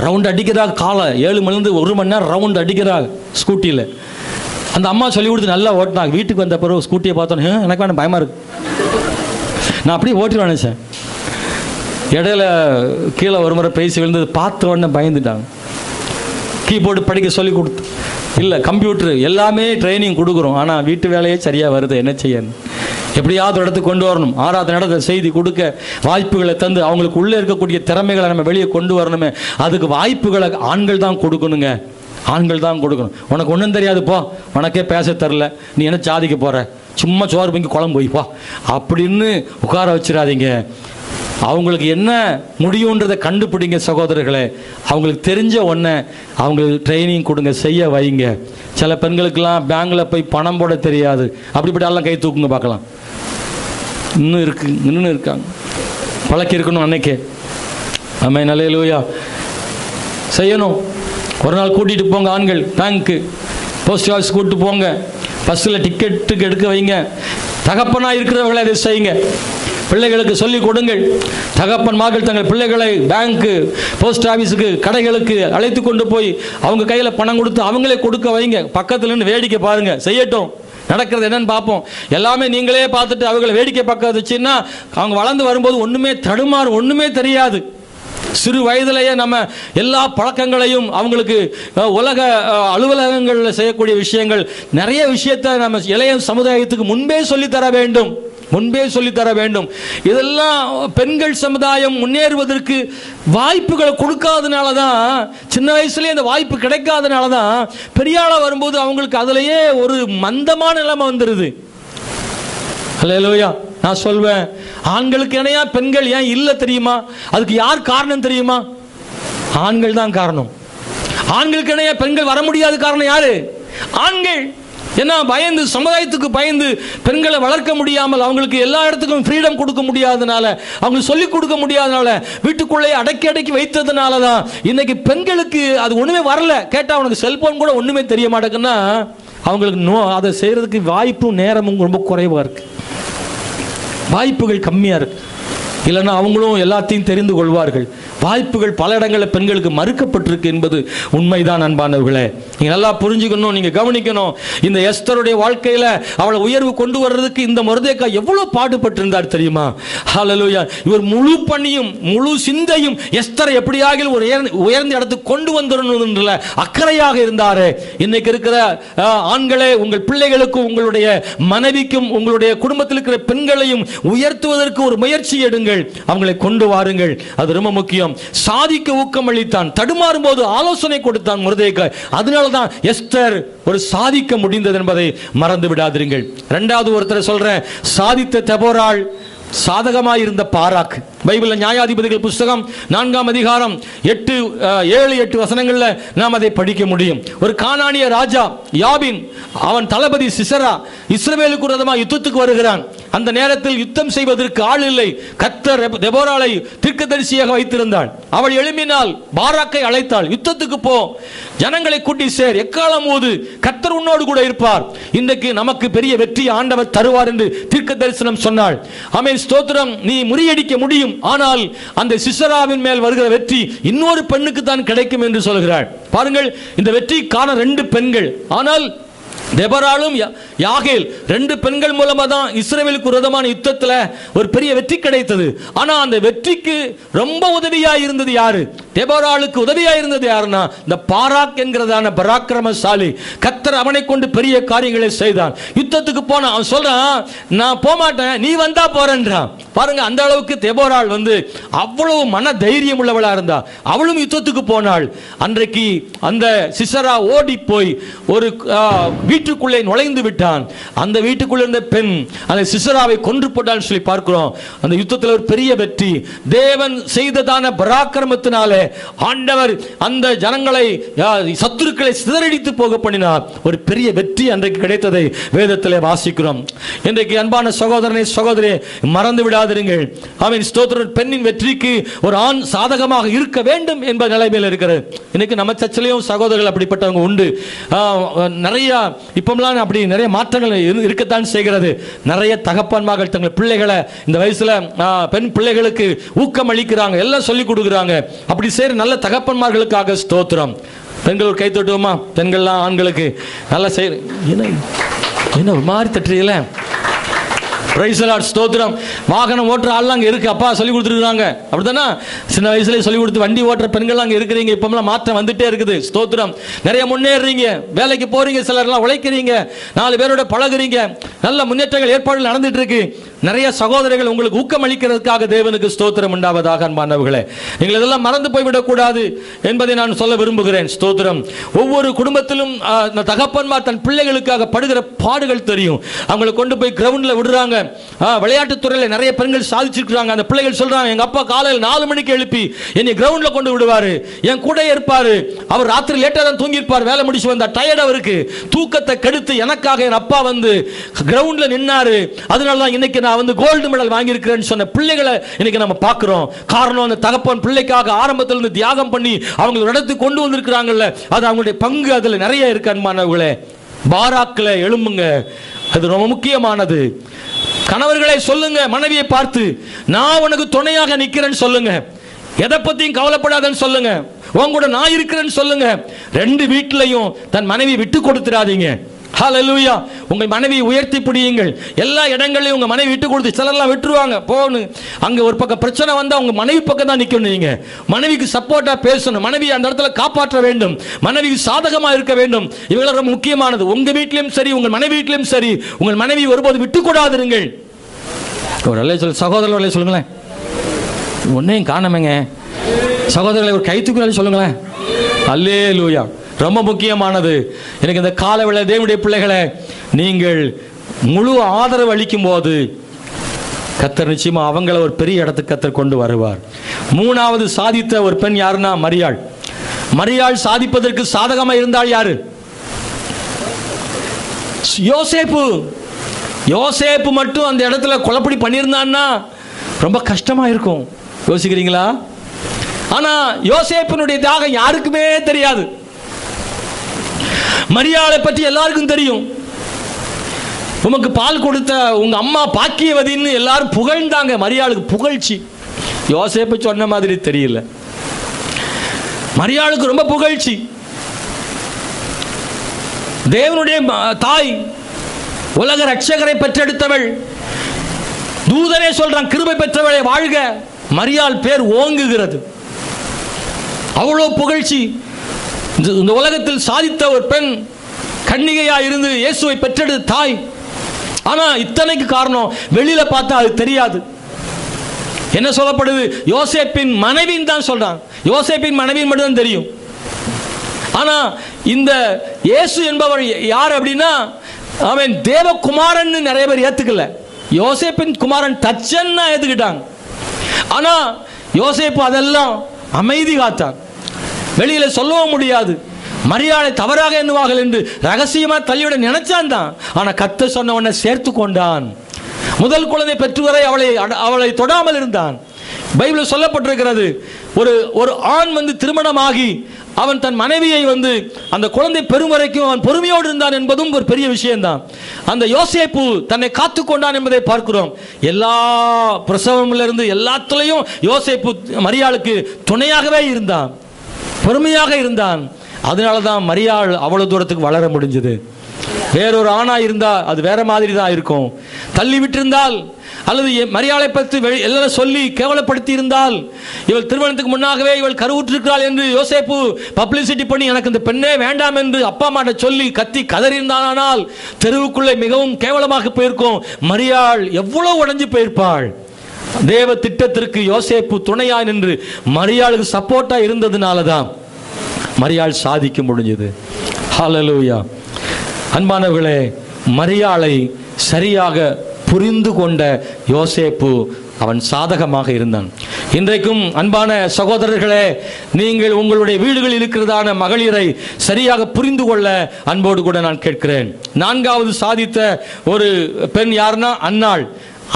ரவுண்ட் அடிக்கிறாங்க, காலை 7 மணிலேருந்து 1 மணி நேரம் ரவுண்ட் அடிக்கிறாங்க ஸ்கூட்டியில். அந்த அம்மா சொல்லி கொடுத்து நல்லா ஓட்டினாங்க. வீட்டுக்கு வந்த பிறகு ஸ்கூட்டியை பார்த்தோன்னே எனக்கு வேணும் பயமாக இருக்கு, நான் அப்படியே ஓட்டிடுவேன் நினச்சேன். இடையில கீழே ஒரு முறை பேசி விழுந்தது பார்த்த உடனே பயந்துட்டாங்க. கீபோர்டு படிக்க சொல்லி கொடுத்து, இல்லை கம்ப்யூட்டர் எல்லாமே ட்ரைனிங் கொடுக்குறோம், ஆனால் வீட்டு வேலையே சரியாக வருது, என்ன செய்யணும், எப்படியாவது இடத்துக்கு கொண்டு வரணும். 6வது நடந்த செய்தி கொடுக்க வாய்ப்புகளை தந்து அவங்களுக்கு உள்ளே இருக்கக்கூடிய திறமைகளை நம்ம வெளியே கொண்டு வரணுமே, அதுக்கு வாய்ப்புகளை ஆண்கள் தான் கொடுக்கணுங்க, ஆண்கள் தான் கொடுக்கணும். உனக்கு ஒன்றும் தெரியாது போ, உனக்கே பேச தரல, நீ என்ன சாதிக்க போகிற, சும்மா சோறு பொங்கி குழம்பு போய் போ அப்படின்னு உட்கார வச்சிடாதீங்க. அவங்களுக்கு என்ன முடியுன்றதை கண்டுபிடிங்க சகோதரர்களே. அவங்களுக்கு தெரிஞ்ச ஒன்றை அவங்களுக்கு ட்ரைனிங் கொடுங்க, செய்ய வைங்க. சில பெண்களுக்கெல்லாம் பேங்கில் போய் பணம் போட தெரியாது, அப்படிப்பட்டாலாம் கை தூக்குங்க பார்க்கலாம். இன்னும் இருக்காங்க, பழக்கி இருக்கணும் அன்னைக்கே. ஆமே, நல்லேலூயா. செய்யணும். ஒரு நாள் கூட்டிகிட்டு போங்க ஆண்கள், பேங்க்கு போஸ்ட் ஆஃபீஸ் கூப்பிட்டு போங்க, பஸ்ஸில் டிக்கெட்டுக்கு எடுக்க வைங்க. தகப்பனாக இருக்கிறவர்களை அதை செய்யுங்க. பிள்ளைகளுக்கு சொல்லிக் கொடுங்கள். தகப்பன்மார்கள் தங்கள் பிள்ளைகளை பேங்க்கு, போஸ்ட் ஆஃபீஸுக்கு, கடைகளுக்கு அழைத்து கொண்டு போய் அவங்க கையில் பணம் கொடுத்து அவங்களே கொடுக்க வைங்க. பக்கத்துல இருந்து வேடிக்கை பாருங்க, செய்யட்டும், நடக்கிறது என்னன்னு பார்ப்போம். எல்லாமே நீங்களே பார்த்துட்டு அவங்களை வேடிக்கை பார்க்க வச்சுன்னா அவங்க வளர்ந்து வரும்போது ஒன்றுமே தடுமாறும், ஒன்றுமே தெரியாது. சிறு வயதிலேயே நம்ம எல்லா பழக்கங்களையும் அவங்களுக்கு உலக அலுவலகங்களில் செய்யக்கூடிய விஷயங்கள் நிறைய விஷயத்தை நம்ம இளைய சமுதாயத்துக்கு முன்பே சொல்லித்தர வேண்டும், முன்பே சொல்லித்தர வேண்டும். இதெல்லாம் பெண்கள் சமுதாயம் முன்னேறுவதற்கு வாய்ப்புகளை கொடுக்காதனால தான், சின்ன வயசுலேயே அந்த வாய்ப்பு கிடைக்காதனால தான் பெரியாள வரும்போது அவங்களுக்கு அதுலேயே ஒரு மந்தமான நிலைமை வந்துடுது. அல்லேலூயா. நான் சொல்வேன், ஆண்களுக்கு இணையா பெண்கள் ஏன் இல்லை தெரியுமா? அதுக்கு யார் காரணம் தெரியுமா? ஆண்கள் தான் காரணம். ஆண்களுக்கு இணையா பெண்கள் வர முடியாத காரணம் யாரு? ஆண்கள். ஏன்னா பயந்து, சமுதாயத்துக்கு பயந்து பெண்களை வளர்க்க முடியாமல், அவங்களுக்கு எல்லா இடத்துக்கும் ஃப்ரீடம் கொடுக்க முடியாதனால, அவங்களுக்கு சொல்லிக் கொடுக்க முடியாதனால, வீட்டுக்குள்ளே அடக்கி வைத்ததுனால தான் இன்னைக்கு பெண்களுக்கு அது ஒன்றுமே வரல. கேட்டால் அவனுக்கு செல்போன் கூட ஒன்றுமே தெரிய மாட்டேங்குன்னா அவங்களுக்கு அதை செய்கிறதுக்கு வாய்ப்பும் நேரமும் ரொம்ப குறைவாக இருக்கு, வாய்ப்புகள் கம்மியாக இருக்கு. இல்லைன்னா அவங்களும் எல்லாத்தையும் தெரிந்து கொள்வார்கள். வாய்ப்புகள் பல இடங்களில் பெண்களுக்கு மறுக்கப்பட்டிருக்கு என்பது உண்மைதான் அன்பானவர்களே. நீங்கள் நல்லா புரிஞ்சுக்கணும், நீங்கள் கவனிக்கணும். இந்த எஸ்தருடைய வாழ்க்கையில் அவளை உயர்வு கொண்டு வர்றதுக்கு இந்த மொர்தெகாய் எவ்வளோ பாடுபட்டிருந்தார் தெரியுமா? ஹல்லேலூயா. இவர் முழு பணியும் முழு சிந்தையும் எஸ்தரை எப்படியாக ஒரு உயர்ந்த இடத்துக்கு கொண்டு வந்துடணும் என்ற அக்கறையாக இருந்தார். இன்னைக்கு இருக்கிற ஆண்களே, உங்கள் பிள்ளைகளுக்கும் உங்களுடைய மனைவிக்கும் உங்களுடைய குடும்பத்தில் இருக்கிற பெண்களையும் உயர்த்துவதற்கு ஒரு முயற்சி எடுங்கள், அவங்களை கொண்டு வாருங்கள். அது ரொம்ப முக்கியம். சாதிக்க ஊக்கம் அளித்தான், தடுமாறும் போது ஆலோசனை கொடுத்தான் மொர்தெகாய். அதனாலதான் எஸ்தர் ஒரு சாதிக்க முடிந்தது என்பதை மறந்து விடாதீர்கள். இரண்டாவது ஒருத்தர் சொல்றேன், சாதித்த தெபோராள், சாதகமாயிருந்த பாராக். பைபிள் நியாயாதிபதிகள் புஸ்தகம் 4ஆம் அதிகாரம் 7-8 வசனங்கள்ல நாம் அதை படிக்க முடியும். ஒரு கானானிய ராஜா யாபின், அவன் தளபதி சிசரா இஸ்ரவேலுக்கு விரோதமாக யுத்தத்துக்கு வருகிறான். அந்த நேரத்தில் யுத்தம் செய்வதற்கு ஆள் இல்லை. கர்த்தர் தெபோராளை தீர்க்கதரிசியாக வைத்திருந்தாள். அவள் எழும்பினால் பாராக்கை அழைத்தாள், யுத்தத்துக்கு போ, ஜனங்களை கூட்டி சேர், எக்காலம் ஊது, கர்த்தர் உன்னோடு கூட இருப்பார், இன்றைக்கு நமக்கு பெரிய வெற்றி ஆண்டவர் தருவார் என்று தீர்க்க தரிசனம் சொன்னாள். ஆமென், ஸ்தோத்திரம். நீ முறியடிக்க முடியும், ஆனால் அந்த சிசராவின் மேல் வருகிற வெற்றி இன்னொரு பெண்ணுக்கு தான் கிடைக்கும் என்று சொல்கிறாள். பாருங்கள், இந்த வெற்றிக்கான 2 பெண்கள். ஆனால் தெபோராளும் யாகேல் 2 பெண்கள் மூலமா தான் இஸ்ரவேலுக்கு விரோதமான யுத்தத்தில் ஒரு பெரிய வெற்றி கிடைத்தது. ஆனா அந்த வெற்றிக்கு ரொம்ப உதவியா இருந்தது யாரு? தெபோராளுக்கு உதவியா இருந்தது யாருன்னா இந்த பாராக் என்கிறதான பராக்கிரமசாலி. கர்த்தர் அவனை கொண்டு பெரிய காரியங்களை செய்தான். யுத்தத்துக்கு போனான். அவன் சொல்றான், நான் போக மாட்டேன், நீ வந்தா போறேன்றான். பாருங்க, அந்த அளவுக்கு தெபோராள் அவ்வளவு மன தைரியம் உள்ளவளா இருந்தா. அவளும் யுத்தத்துக்கு போனாள். அன்றைக்கு அந்த சிசரா ஓடி போய் ஒரு வீட்டுக்குள்ளே நுழைந்து விட்டான். அந்த வீட்டுக்குள்ள இருந்த பெண் அந்த சிசராவை கொன்று போட்டான்னு சொல்லி பார்க்கிறோம். அந்த யுத்தத்தில் ஒரு பெரிய வெற்றி. தேவன் செய்ததான பராக்கிரமத்தினாலே ஆண்டவர் அந்த ஜனங்களை, சத்துருக்களை சிதறடித்து போக பண்ணினார். ஒரு பெரிய வெற்றி அன்றைக்கு கிடைத்ததை வேதத்திலே வாசிக்கிறோம். இன்றைக்கு அன்பான சகோதரனை சகோதரி, மறந்து விடாதிருங்கள். ஆமென், ஸ்தோத்திரம். பெண்ணின் வெற்றிக்கு ஒரு ஆண் சாதகமாக இருக்க வேண்டும் என்ப நிலைமையில் இருக்கிறது. இன்னைக்கு நம்ம சர்ச்சிலையும் சகோதரர்கள் அப்படிப்பட்டவங்க உண்டு. நிறைய இப்பெல்லாம் அப்படி நிறைய மாற்றங்கள் இருக்கத்தான் செய்கிறது. நிறைய தகப்பன்மார்கள் தங்கள் பிள்ளைகளை இந்த வயசுல பெண் பிள்ளைகளுக்கு ஊக்கம் அளிக்கிறாங்க, எல்லாம் சொல்லிக் கொடுக்குறாங்க. அப்படி செய்யற நல்ல தகப்பன்மார்களுக்காக ஸ்தோத்திரம். பெண்கள் கை தட்டுவோமா? பெண்கள்லாம் ஆண்களுக்கு நல்லா செய்ய. என்ன ஒரு மாதிரி தட்டுறீங்களே? பிரைஸ் தி லார்ட், ஸ்தோத்திரம். வாகனம் ஓட்டுற ஆள்லாம் அங்கே இருக்கு, அப்பா சொல்லி கொடுத்துருக்காங்க. அப்படித்தானே? சின்ன வயசுலேயே சொல்லி கொடுத்து வண்டி ஓட்டுற பெண்கள் அங்கே இருக்கிறீங்க. இப்போலாம் மாற்றம் வந்துட்டே இருக்குது. ஸ்தோத்திரம். நிறைய முன்னேறீங்க, வேலைக்கு போறீங்க, சிலர்லாம் உழைக்கிறீங்க, 4 பேரோட பழகுறீங்க, நல்ல முன்னேற்றங்கள் ஏற்பாடுகள் நடந்துட்டு இருக்கு. நிறைய சகோதரர்கள் உங்களுக்கு ஊக்கம் அளிக்கிறதுக்காக தேவனுக்கு ஸ்தோத்திரம் உண்டாவதாக. அன்பானவர்களே, நீங்கள் இதெல்லாம் மறந்து போய்விடக்கூடாது என்பதை நான் சொல்ல விரும்புகிறேன். ஸ்தோத்திரம். ஒவ்வொரு குடும்பத்திலும் தகப்பன்மார் தன் பிள்ளைகளுக்காக படுகிற பாடுகள் தெரியும். அவங்களை கொண்டு போய் கிரவுண்டில் விடுறாங்க. விளையாட்டுத் துறையில் நிறைய பெண்கள் சாதிச்சிருக்கிறாங்க. அந்த பிள்ளைகள் சொல்றாங்க, எங்க அப்பா காலையில் 4 மணிக்கு எழுப்பி என்னை கிரவுண்டில் கொண்டு விடுவாரு, என் கூட இருப்பாரு, அவர் ராத்திரி லேட்டாக தான் தூங்கியிருப்பார், வேலை முடிச்சு வந்தா டயர்ட் அவருக்கு, தூக்கத்தை கெடுத்து எனக்காக என் அப்பா கிரவுண்டில் நின்னாரு, அதனால தான் இன்னைக்கு நான் கோல்டு மெடல் வாங்கி இருக்கிறேன்னு சொன்ன பிள்ளைகளை இன்னைக்கு நம்ம பார்க்கிறோம். காரணம், அந்த தகப்பன் பிள்ளைக்காக ஆரம்பத்திலிருந்து தியாகம் பண்ணி அவங்க இடத்துக்கு கொண்டு வந்திருக்கிறாங்கல்ல, அது அவங்களுடைய பங்கு அதுல நிறைய இருக்கு. அன்பானவர்களே, பாராக்ல எழும்புங்க, அது ரொம்ப முக்கியமானது. கணவர்களை சொல்லுங்க, மனைவியை பார்த்து, நான் உனக்கு துணையாக நிக்கிறேன்னு சொல்லுங்க, எதை பத்தியும் கவலைப்படாதன்னு சொல்லுங்க, உங்க கூட நான் இருக்கிறேன்னு சொல்லுங்க. 2 வீட்டிலையும் தன் மனைவி விட்டு கொடுத்துடாதீங்க. ஹல்லேலூயா. உங்கள் மனைவியை உயர்த்தி பிடியுங்கள். எல்லா இடங்களையும் உங்க மனைவி விட்டு கொடுத்து, சிலர்லாம் விட்டுருவாங்க போன்னு, அங்க ஒரு பக்கம் பிரச்சனை வந்தா உங்க மனைவி பக்கம் தான் நிக்கணும். நீங்க மனைவிக்கு சப்போர்ட்டா பேசணும், மனைவி அந்த இடத்துல காப்பாற்ற வேண்டும், மனைவிக்கு சாதகமா இருக்க வேண்டும். இவங்க ரொம்ப முக்கியமானது. உங்க வீட்டிலும் சரி, உங்கள் மனைவி வீட்டிலும் சரி, உங்கள் மனைவி ஒருபோது விட்டு கொடாதிருங்கள். ஒரு சகோதரர்களே சொல்லுங்களேன், ஒன்னையும் காணமேங்க சகோதரர்களை ஒரு கைத்துக்குள்ள சொல்லுங்களேன். அல்லேலூயா. ரொம்ப முக்கியமானது. எனக்கு இந்த காலவேளை தேவனுடைய பிள்ளைகளை, நீங்கள் முழு ஆதரவு அளிக்கும் போது கர்த்தர் நிச்சயமா அவங்கள ஒரு பெரிய இடத்துக்கு கர்த்தர் கொண்டு வருவார். 3வது சாதித்த ஒரு பெண் யாருன்னா மரியாள். மரியாள் சாதிப்பதற்கு சாதகமா இருந்தால் யாரு? யோசேப்பு. யோசேப்பு மட்டும் அந்த இடத்துல கொலைப்படி பண்ணியிருந்தான்னா ரொம்ப கஷ்டமா இருக்கும். யோசிக்கிறீங்களா? ஆனா யோசேப்பினுடைய தியாகம் யாருக்குமே தெரியாது. மரியாளை பற்றி எல்லாருக்கும் தெரியும். உமக்கு பால் கொடுத்த உங்க அம்மா பாக்கியவதின்னு எல்லாரும் புகழ்ந்தாங்க. மரியாளுக்கு புகழ்ச்சி. யோசேப்பு சொன்ன மாதிரி தெரியல. மரியாளுக்கு ரொம்ப புகழ்ச்சி. தேவனுடைய தாய், உலக ரட்சகரை பெற்றெடுத்தவள், தூதனே சொல்றான் கிருபை பெற்றவளை வாழ்க. மரியாள் பேர் ஓங்குகிறது. அவ்வளோ புகழ்ச்சி. இந்த உலகத்தில் சாதித்த ஒரு பெண், கன்னிகையா இருந்து இயேசுவை பெற்றெடுத்த தாய். ஆனா இத்தனைக்கு காரணம் வெளியில பார்த்தா அது தெரியாது. என்ன சொல்லப்படுது? யோசேப்பின் மனைவின்னு தான் சொல்றான். யோசேப்பின் மனைவி மட்டும் தான் தெரியும். ஆனா இந்த இயேசு என்பவர் யார் அப்படின்னா, அவன் தேவகுமாரன் நிறைய பேர் ஏத்துக்கல. யோசேப்பின் குமாரன் தச்சன்னா ஏத்துக்கிட்டாங்க. ஆனா யோசேப்பு அதெல்லாம் அமைதி காத்தான். வெளியில சொல்லவும் முடியாது. மரியாதை தவறாக எண்ணுவார்கள் என்று ரகசியமா தள்ளிவிட நினைச்சான் தான். ஆனா கர்த்தர் சொன்ன உடனே சேர்த்து கொண்டான். முதல் குழந்தை பெற்று வரை அவளை தொடாமல் இருந்தான். பைபிளில் சொல்லப்பட்டிருக்கிறது, ஒரு ஆண் திருமணமாகி அவன் தன் மனைவியை அந்த குழந்தை பெறும் வரைக்கும் அவன் பொறுமையோடு இருந்தான் என்பதும் ஒரு பெரிய விஷயம்தான். அந்த யோசேப்பு தன்னை காத்து கொண்டான் என்பதை பார்க்கிறோம். எல்லா பிரசவமிலிருந்து எல்லாத்துலையும் யோசேப்பு மரியாளுக்கு துணையாகவே இருந்தான், பொறுமையாக இருந்தான். அதனால தான் மரியாள் அவ்வளவு தூரத்துக்கு வளர முடிஞ்சது. வேறொரு ஆணா இருந்தா அது வேற மாதிரி தான் இருக்கும். தள்ளி விட்டிருந்தால் அல்லது மரியாதை பற்றி எல்லாரும் சொல்லி கேவலப்படுத்தி இருந்தால், இவள் திருமணத்துக்கு முன்னாகவே இவள் கருவுற்றிருக்கிறாள் என்று யோசேப்பு பப்ளிசிட்டி பண்ணி எனக்கு இந்த பெண்ணே வேண்டாம் என்று அப்பா அம்மாட்ட சொல்லி கத்தி கதறியிருந்தானால் தெருவுக்குள்ளே மிகவும் கேவலமாக போயிருக்கும். மரியாள் எவ்வளவு உடைஞ்சு போயிருப்பாள். தேவ திட்டத்திற்கு யோசேப்பு துணையா நின்று மரியாளுக்கு சப்போர்ட்டா இருந்ததுனால தான் மரியாள் சாதிக்க முடிஞ்சது. ஹல்லேலூயா. அன்பானவர்களே, மரியாளை சரியாக புரிந்து கொண்ட யோசேப்பு அவன் சாதகமாக இருந்தான். இன்றைக்கும் அன்பான சகோதரர்களே, நீங்கள் உங்களுடைய வீடுகளில் இருக்கிறதான மகளிரை சரியாக புரிந்து கொள்ள அன்போடு கூட நான் கேட்கிறேன். நான்காவது சாதித்த ஒரு பெண் யாருன்னா அன்னாள்.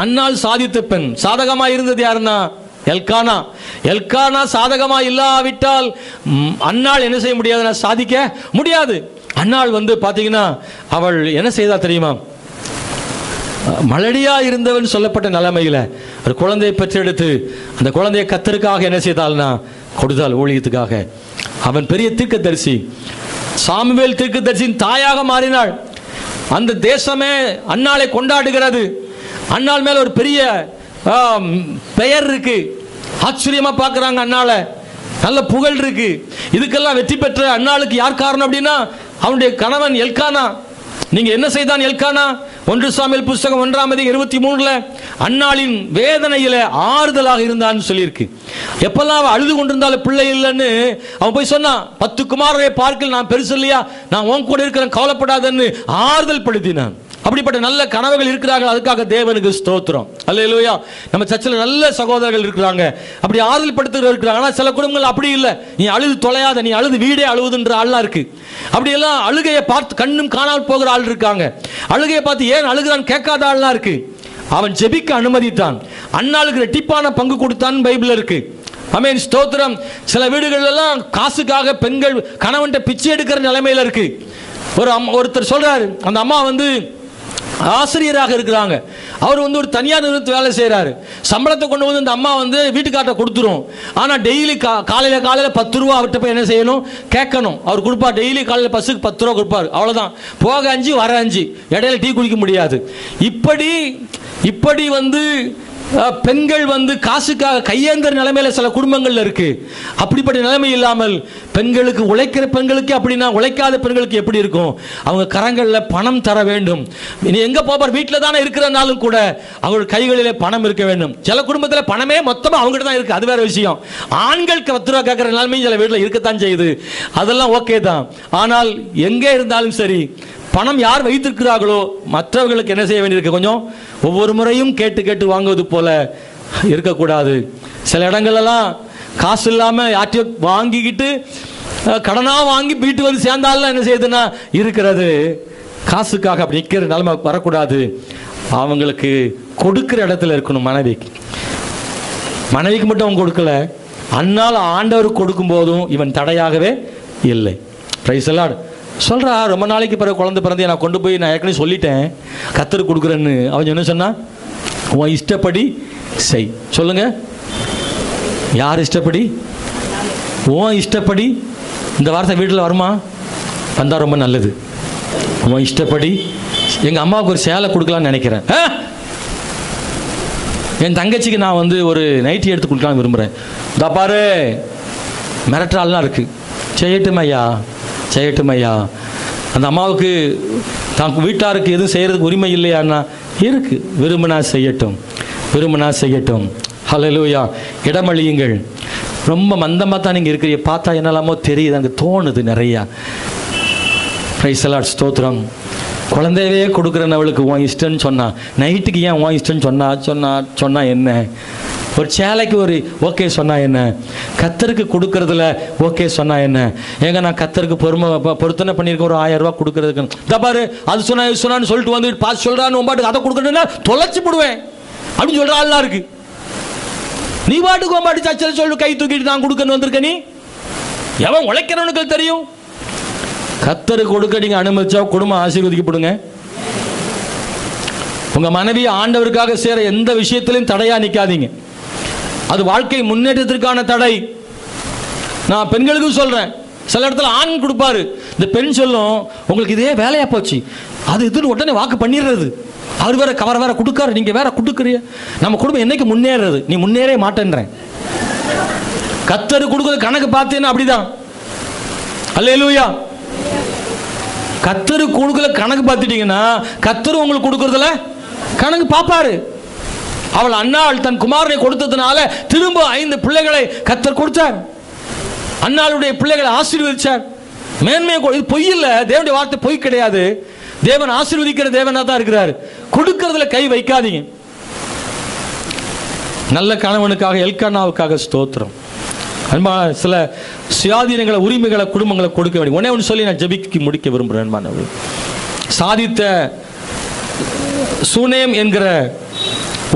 அன்னாள் சாதித்த பெண். சாதகமாக இருந்தது யாருன்னா எல்கானா. எல்கானா சாதகமா இல்லாவிட்டால் அன்னாள் என்ன செய்ய முடியாது? சாதிக்க முடியாது. அன்னாள் பாத்தீங்கன்னா அவள் என்ன செய்தா தெரியுமா? மலடியா இருந்தவன் சொல்லப்பட்ட நிலைமையில ஒரு குழந்தையை பெற்றெடுத்து அந்த குழந்தையை கர்த்தருக்காக என்ன செய்தாள்னா கொடுத்தாள், ஊழியத்துக்காக. அவன் பெரிய தீர்க்கதரிசி, சாமுவேல் தீர்க்கதரிசியின் தாயாக மாறினாள். அந்த தேசமே அன்னாளை கொண்டாடுகிறது. அன்னாள் மேல ஒரு பெரிய பெயர் இருக்கு. ஆச்சரியமா பார்க்கறாங்க அன்னாள. நல்ல புகழ் இருக்கு. இதுக்கெல்லாம் வெற்றி பெற்ற அன்னாளுக்கு யார் காரணம் அப்படின்னா அவனுடைய கணவன் எல்கானா. நீங்க என்ன செய்தான் எல்கானா? 1 சாமுவேல் புஸ்தகம் 1:23 அன்னாளின் வேதனையில ஆறுதலாக இருந்தான்னு சொல்லியிருக்கு. எப்பெல்லாம் அவன் அழுது கொண்டிருந்தாலும் பிள்ளை இல்லைன்னு அவன் போய் சொன்னான், 10 குமாரரை பார்க்கல, நான் பெருசு இல்லையா, நான் உன் கூட இருக்கிறேன், கவலைப்படாதன்னு ஆறுதல் படுத்தினான். அப்படிப்பட்ட நல்ல கனவுகள் இருக்கிறார்கள். அதுக்காக தேவனுக்கு ஸ்தோத்திரம். அல்லேலூயா. நம்ம சர்ச்சில் நல்ல சகோதரர்கள் இருக்கிறாங்க, அப்படி ஆறுதல் படுத்துகிற இருக்கிறாங்க. ஆனால் சில குடும்பங்கள் அப்படி இல்லை. நீ அழுது தொலையாத, நீ அழுது வீடே அழுவுதுன்ற ஆள்லாம் இருக்கு. அப்படியெல்லாம் அழுகையை பார்த்து கண்ணும் காணாமல் போகிற ஆள் இருக்காங்க. அழுகையை பார்த்து ஏன் அழுகிறான்னு கேட்காத ஆள்லாம் இருக்கு. அவன் ஜெபிக்க அனுமதித்தான், அன்னாளுக்கு ரெட்டிப்பான பங்கு கொடுத்தான் பைபிள் இருக்கு. ஆமென், ஸ்தோத்திரம். சில வீடுகளெல்லாம் காசுக்காக பெண்கள் கணவன்கிட்ட பிச்சை எடுக்கிற நிலைமையில இருக்கு. ஒருத்தர் சொல்றாரு, அந்த அம்மா ஆசிரியராக இருக்கிறாங்க. அவர் ஒரு தனியார் நிறுவனத்தில் வேலை செய்கிறாரு. சம்பளத்தை கொண்டு அந்த அம்மா வீட்டுக்கார்ட்ட கொடுத்துரும். ஆனால் டெய்லி காலையில் 10 ரூபா அவர்கிட்ட போய் என்ன செய்யணும்? கேட்கணும். அவர் கொடுப்பார். டெய்லி காலையில் பஸ்ஸுக்கு 10 ரூபா கொடுப்பார். அவ்வளோதான். போக 5 வர 5, இடையில டீ குடிக்க முடியாது. இப்படி பெண்கள் காசுக்காக கையேந்திர நிலைமையில சில குடும்பங்கள்ல இருக்கு. அப்படிப்பட்ட நிலைமை இல்லாமல் பெண்களுக்கு, உழைக்கிற பெண்களுக்கு அப்படின்னா உழைக்காத பெண்களுக்கு எப்படி இருக்கும்? அவங்க கரங்கள்ல பணம் தர வேண்டும். இனி எங்க போவார்? வீட்டில் தானே இருக்கிறனாலும் கூட அவங்க கைகளிலே பணம் இருக்க வேண்டும். சில குடும்பத்தில் பணமே மொத்தமாக அவங்ககிட்ட தான் இருக்கு, அது வேற விஷயம். ஆண்களுக்கு 10 ரூபா கேட்கிற நிலைமையும் சில வீட்டில் இருக்கத்தான் செய்யுது. அதெல்லாம் ஓகே தான். ஆனால் எங்கே இருந்தாலும் சரி, பணம் யார் வைத்திருக்கிறார்களோ மற்றவர்களுக்கு என்ன செய்ய வேண்டியிருக்கு? கொஞ்சம் ஒவ்வொரு முறையும் கேட்டு கேட்டு வாங்குவது போல இருக்கக்கூடாது. சில இடங்கள்லாம் காசு இல்லாமல் யார்ட்டையும் வாங்கிக்கிட்டு கடனாக வாங்கி வீட்டு சேர்ந்தாலும் என்ன செய்யுதுன்னா இருக்கிறது. காசுக்காக அப்படி நிற்கிற நிலைமை வரக்கூடாது. அவங்களுக்கு கொடுக்கிற இடத்துல இருக்கணும். மனைவிக்கு மட்டும் அவங்க கொடுக்கல, அன்னால் ஆண்டவருக்கு கொடுக்கும் போதும் இவன் தடையாகவே இல்லை. Price the Lord. சொல்கிறா, ரொம்ப நாளைக்கு பிறகு குழந்தை பிறந்து நான் கொண்டு போய் நான் ஏற்கனவே சொல்லிட்டேன் கர்த்தருக்கு கொடுக்குறேன்னு. அவன் என்ன சொன்னா? உன் இஷ்டப்படி செய். சொல்லுங்க, யார் இஷ்டப்படி? உன் இஷ்டப்படி. இந்த வார்த்தை வீட்டில் வருமா? வந்தால் ரொம்ப நல்லது. உன் இஷ்டப்படி. எங்கள் அம்மாவுக்கு ஒரு சேலை கொடுக்கலான்னு நினைக்கிறேன். என் தங்கச்சிக்கு நான் வந்து ஒரு நைட்டி எடுத்து கொடுக்கலான்னு விரும்புகிறேன். இதா பாரு, மிரட்டாலாம் இருக்குது. செய்யட்டும் ஐயா, செய்யட்டும் ஐயா. அந்த அம்மாவுக்கு தான் வீட்டாருக்கு எதுவும் செய்கிறதுக்கு உரிமை இல்லையான்னா இருக்குது. விரும்பினா செய்யட்டும், விரும்பினா செய்யட்டும். ஹல்லேலூயா. இடமளியுங்கள். ரொம்ப மந்தமாக தான் நீங்கள் இருக்கிறீங்க. பார்த்தா என்னெல்லாமோ தெரியுது, அங்கே தோணுது நிறையா. பிரைஸ் தி லார்ட், ஸ்தோத்திரம். குழந்தையவே கொடுக்குறவளுக்கு உன் இஷ்டம்னு சொன்னா, நைட்டுக்கு ஏன் உன் இஷ்டம்னு சொன்னா என்ன? ஒரு சேலைக்கு ஒரு ஓகே சொன்னா என்ன? கத்தருக்கு கொடுக்கறதுல ஓகே சொன்னா என்ன? ஏங்க நான் கத்தருக்கு பொருத்தனை பண்ணியிருக்கேன் ஒரு 1000 ரூபா கொடுக்கறதுக்கு. இந்த பாரு, அது சொன்னா இது சொன்னான்னு சொல்லிட்டு வந்து பாஸ் சொல்றான்னு உன் அதை கொடுக்கணும்னா தொலைச்சி போடுவேன் அப்படின்னு சொல்ற ஆள்லாம் இருக்கு. நீ பாட்டுக்கு உன் பாட்டு சச்சல் சொல்லு கை தூக்கிட்டு நான் கொடுக்கணும் வந்திருக்க. நீ எவன் உழைக்கிறவனுக்கு தெரியும். கத்தருக்கு கொடுக்க நீங்க அனுமதிச்சா குடும்பம் ஆசீர்வதிக்கப்படுங்க. உங்க மனைவி ஆண்டவருக்காக சேர எந்த விஷயத்திலையும் தடையா நிக்காதீங்க. அது வாழ்க்கை முன்னேற்றத்திற்கான தடை. நான் பெண்களுக்கும் சொல்றேன். சில இடத்துல ஆண் கொடுப்பாரு, இந்த பெண் சொல்லும் உங்களுக்கு இதே வேலையா போச்சு அது இதுன்னு உடனே வாக்கு பண்ணிடுறது. அவர் வேற கவர் வேற கொடுக்காரு, நீங்க வேற கொடுக்குறீங்க. நம்ம குடும்பம் என்னைக்கு முன்னேறது? நீ முன்னேறே மாட்டேன்றேன். கத்தரு கொடுக்குறது கணக்கு பார்த்தேன்னா அப்படிதான். அல்லேலூயா. கத்தரு கொடுக்கல கணக்கு பார்த்துட்டீங்கன்னா கத்தரு உங்களுக்கு கொடுக்கறதுல கணக்கு பார்ப்பாரு. அவள் அன்னாள் தன் குமாரனை கொடுத்ததுனால திரும்ப 5 பிள்ளைகளை கத்தர் கொடுத்தார். அன்னாளுடைய பிள்ளைகளை ஆசீர்வதிச்சார். மேன்மையை இது பொய் இல்லை. தேவனுடைய வார்த்தை பொய் கிடையாது. தேவன் ஆசீர்வதிக்கிற தேவனா தான் இருக்கிறார். கொடுக்கறதுல கை வைக்காதீங்க. நல்ல கணவனுக்காக எல்கானாவுக்காக ஸ்தோத்திரம். அன்பா, சில சுயாதீனங்களை உரிமைகளை குடும்பங்களை கொடுக்க வேண்டும். ஒன்று சொல்லி நான் ஜெபிக்க முடிக்க விரும்புகிறேன். அன்பானவர்களே, சாதித்த சூனேம் என்கிற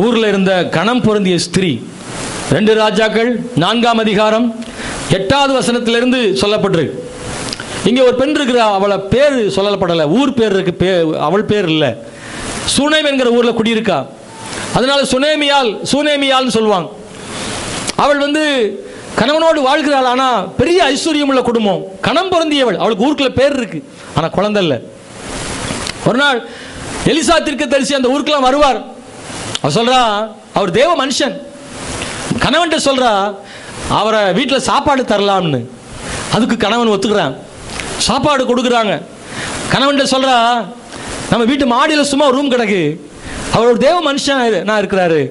ஊரில் இருந்த கணம் பொருந்திய ஸ்திரீ 2 ராஜாக்கள் 4ஆம் அதிகாரம் 8வது வசனத்திலிருந்து சொல்லப்பட்டிருக்கு. இங்கே ஒரு பெண் இருக்கிற, அவளை பேர் சொல்லப்படலை, ஊர் பேர் இருக்கு, அவள் பேர் இல்லை. சூனேம் என்கிற ஊரில் குடியிருக்கா. அதனால சூனேமியால்னு சொல்லுவாங்க. அவள் வந்து கணவனோடு வாழ்கிறாள். ஆனால் பெரிய ஐஸ்வர்யம் உள்ள குடும்பம், கணம் பொருந்தியவள். அவளுக்கு ஊருக்குள்ள பேர் இருக்கு, ஆனால் குழந்தை இல்லை. ஒரு நாள் எலிசா தீர்க்கதரிசி அந்த ஊருக்குலாம் வருவார். அவர் சொல்றா, அவர் தேவ மனுஷன். கணவன்கிட்ட சொல்றா, அவரை வீட்டில் சாப்பாடு தரலாம்னு. அதுக்கு கணவன் ஒத்துக்கிறான். சாப்பாடு கொடுக்குறாங்க. கணவன்கிட்ட சொல்றா, நம்ம வீட்டு மாடியில் சும்மா ரூம் கிடக்கு, அவர் ஒரு தேவ மனுஷன் நான் இருக்கிறாரு,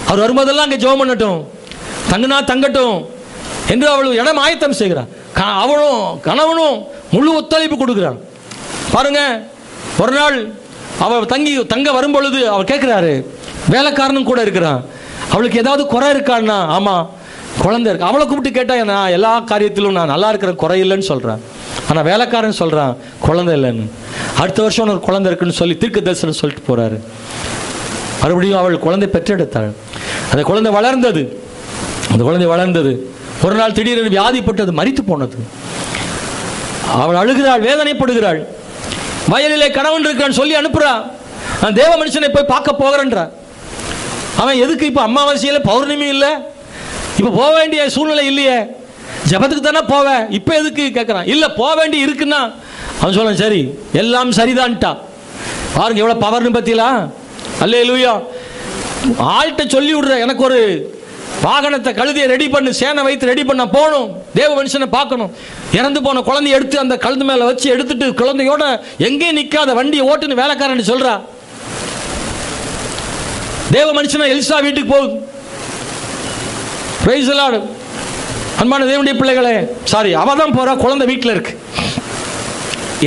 அவர் வரும்போதெல்லாம் அங்கே ஜெபம் பண்ணட்டும், தங்குனா தங்கட்டும் என்று அவள் இடம் ஆயத்தம் செய்கிறான். அவளும் கணவனும் முழு ஒத்துழைப்பு கொடுக்குறான். பாருங்க, ஒரு நாள் அவள் தங்க வரும்பொழுது அவர் கேட்கிறாரு, வேலைக்காரனும் கூட இருக்கிறான், அவளுக்கு ஏதாவது குறை இருக்கான்னா, ஆமா குழந்தை இருக்கு. அவளை கூப்பிட்டு கேட்டா, நான் எல்லா காரியத்திலும் நான் நல்லா இருக்கிற குறை இல்லைன்னு சொல்றான். ஆனா வேலைக்காரன் சொல்றான் குழந்தை இல்லைன்னு. அடுத்த வருஷம் ஒரு குழந்தை இருக்குன்னு சொல்லி தீர்க்க தரிசனம் சொல்லிட்டு போறாரு. மறுபடியும் அவள் குழந்தை பெற்றெடுத்தாள். அந்த குழந்தை வளர்ந்தது. ஒரு நாள் திடீரென வியாதிப்பட்டது, மரித்து போனது. அவள் அழுகிறாள், வேதனைப்படுகிறாள். வயலிலே கணவன் இருக்கான்னு சொல்லி அனுப்புறா. நான் தேவ மனுஷனை போய் பார்க்க போகிறேன்றா. அவன் எதுக்கு? இப்ப அமாவாசையில பௌர்ணமி இல்லை, இப்ப போக வேண்டிய சூழ்நிலை இல்லையே, ஜபத்துக்கு தானே போவேன், இப்ப எதுக்கு கேட்கிறான். இல்ல போக வேண்டி இருக்குன்னா அவன் சொல்ல, சரி எல்லாம் சரிதான்ட்டா. பாருங்க எவ்வளவு பவர்னு பத்தியா. அல்லேலூயா. ஆள்கிட்ட சொல்லி விடுற, எனக்கு ஒரு வாகனத்தை கழுதியை ரெடி பண்ணு, சேனை வைத்து ரெடி பண்ண போகணும், தேவ மனுஷனை பார்க்கணும். இறந்து போன குழந்தைய எடுத்து அந்த கழுது மேல வச்சு எடுத்துட்டு குழந்தையோட எங்கேயும் நிக்காத வண்டியை ஓட்டுன்னு வேலைக்காரன் சொல்றா. தேவ மனுஷனை எலிசா வீட்டுக்கு போகுது. Price the Lord. அன்பான தேவனுடைய பிள்ளைகளே, சாரி, அவ தான் போறா, குழந்தை வீட்டில் இருக்கு.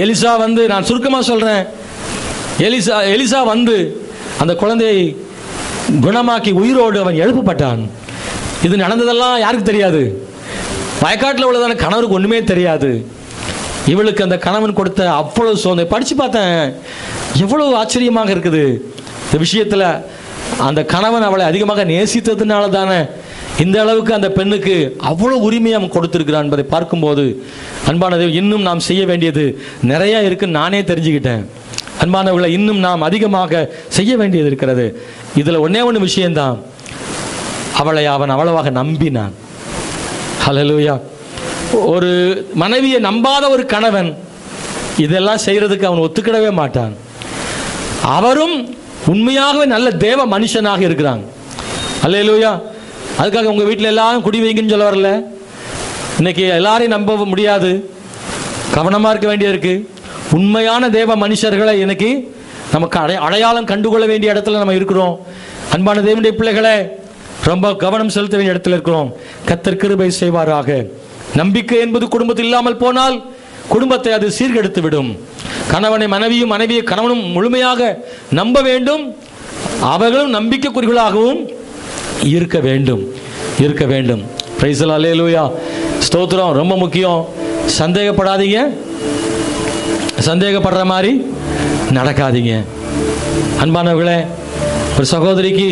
எலிசா வந்து, நான் சுருக்கமா சொல்றேன், எலிசா வந்து அந்த குழந்தையை குணமாக்கி உயிரோடு அவன் எழுப்பப்பட்டான். இது நடந்ததெல்லாம் யாருக்கு தெரியாது? வயக்காட்டில் உள்ளதான கணவருக்கு ஒண்ணுமே தெரியாது. இவளுக்கு அந்த கணவன் கொடுத்த அவ்வளவு சோதனை படிச்சு பார்த்தேன், எவ்வளவு ஆச்சரியமாக இருக்குது. இந்த விஷயத்துல அந்த கணவன் அவளை அதிகமாக நேசித்ததுனால தானே இந்த அளவுக்கு அந்த பெண்ணுக்கு அவ்வளவு உரிமையை அவன் கொடுத்திருக்கிறான் என்பதை பார்க்கும்போது, அன்பானது, இன்னும் நாம் செய்ய வேண்டியது நிறைய இருக்குன்னு நானே தெரிஞ்சுக்கிட்டேன். அன்பானவர்களை, இன்னும் நாம் அதிகமாக செய்ய வேண்டியது இருக்கிறது. இதுல ஒன்னே ஒன்று விஷயம்தான், அவளை அவன் அவ்வளவாக நம்பினான். ஹல்லேலூயா. ஒரு மனைவியை நம்பாத ஒரு கணவன் இதெல்லாம் செய்யறதுக்கு அவன் ஒத்துக்கிடவே மாட்டான். அவரும் உண்மையாகவே நல்ல தேவ மனுஷனாக இருக்கிறாங்க. ஹல்லேலூயா. அதுக்காக உங்கள் வீட்டில் எல்லாரும் குடி வைங்கன்னு சொல்ல வரல. இன்னைக்கு எல்லாரையும் நம்ப முடியாது, கவனமாக இருக்க வேண்டியிருக்கு. உண்மையான தேவ மனுஷர்களை இன்னைக்கு நமக்கு அடையாளம் கண்டுகொள்ள வேண்டிய இடத்துல நம்ம இருக்கிறோம். அன்பான தேவனுடைய பிள்ளைகளை ரொம்ப கவனம் செலுத்த வேண்டிய இடத்துல இருக்கிறோம். கர்த்தர் கிருபை செய்வாராக. நம்பிக்கை என்பது குடும்பத்தில் இல்லாமல் போனால் குடும்பத்தை அது சீர்கெடுத்து விடும். கணவனை மனைவியும் மனைவியை கணவனும் முழுமையாக நம்ப வேண்டும். அவர்களும் நம்பிக்கைக்குரியவர்களாகவும் இருக்க வேண்டும். Praise the Lord. ஹல்லேலூயா. ஸ்தோத்திரம். ரொம்ப முக்கியம். சந்தேகப்படாதீங்க, சந்தேகப்படுற மாதிரி நடக்காதீங்க. அன்பானவர்களே, ஒரு சகோதரிக்கு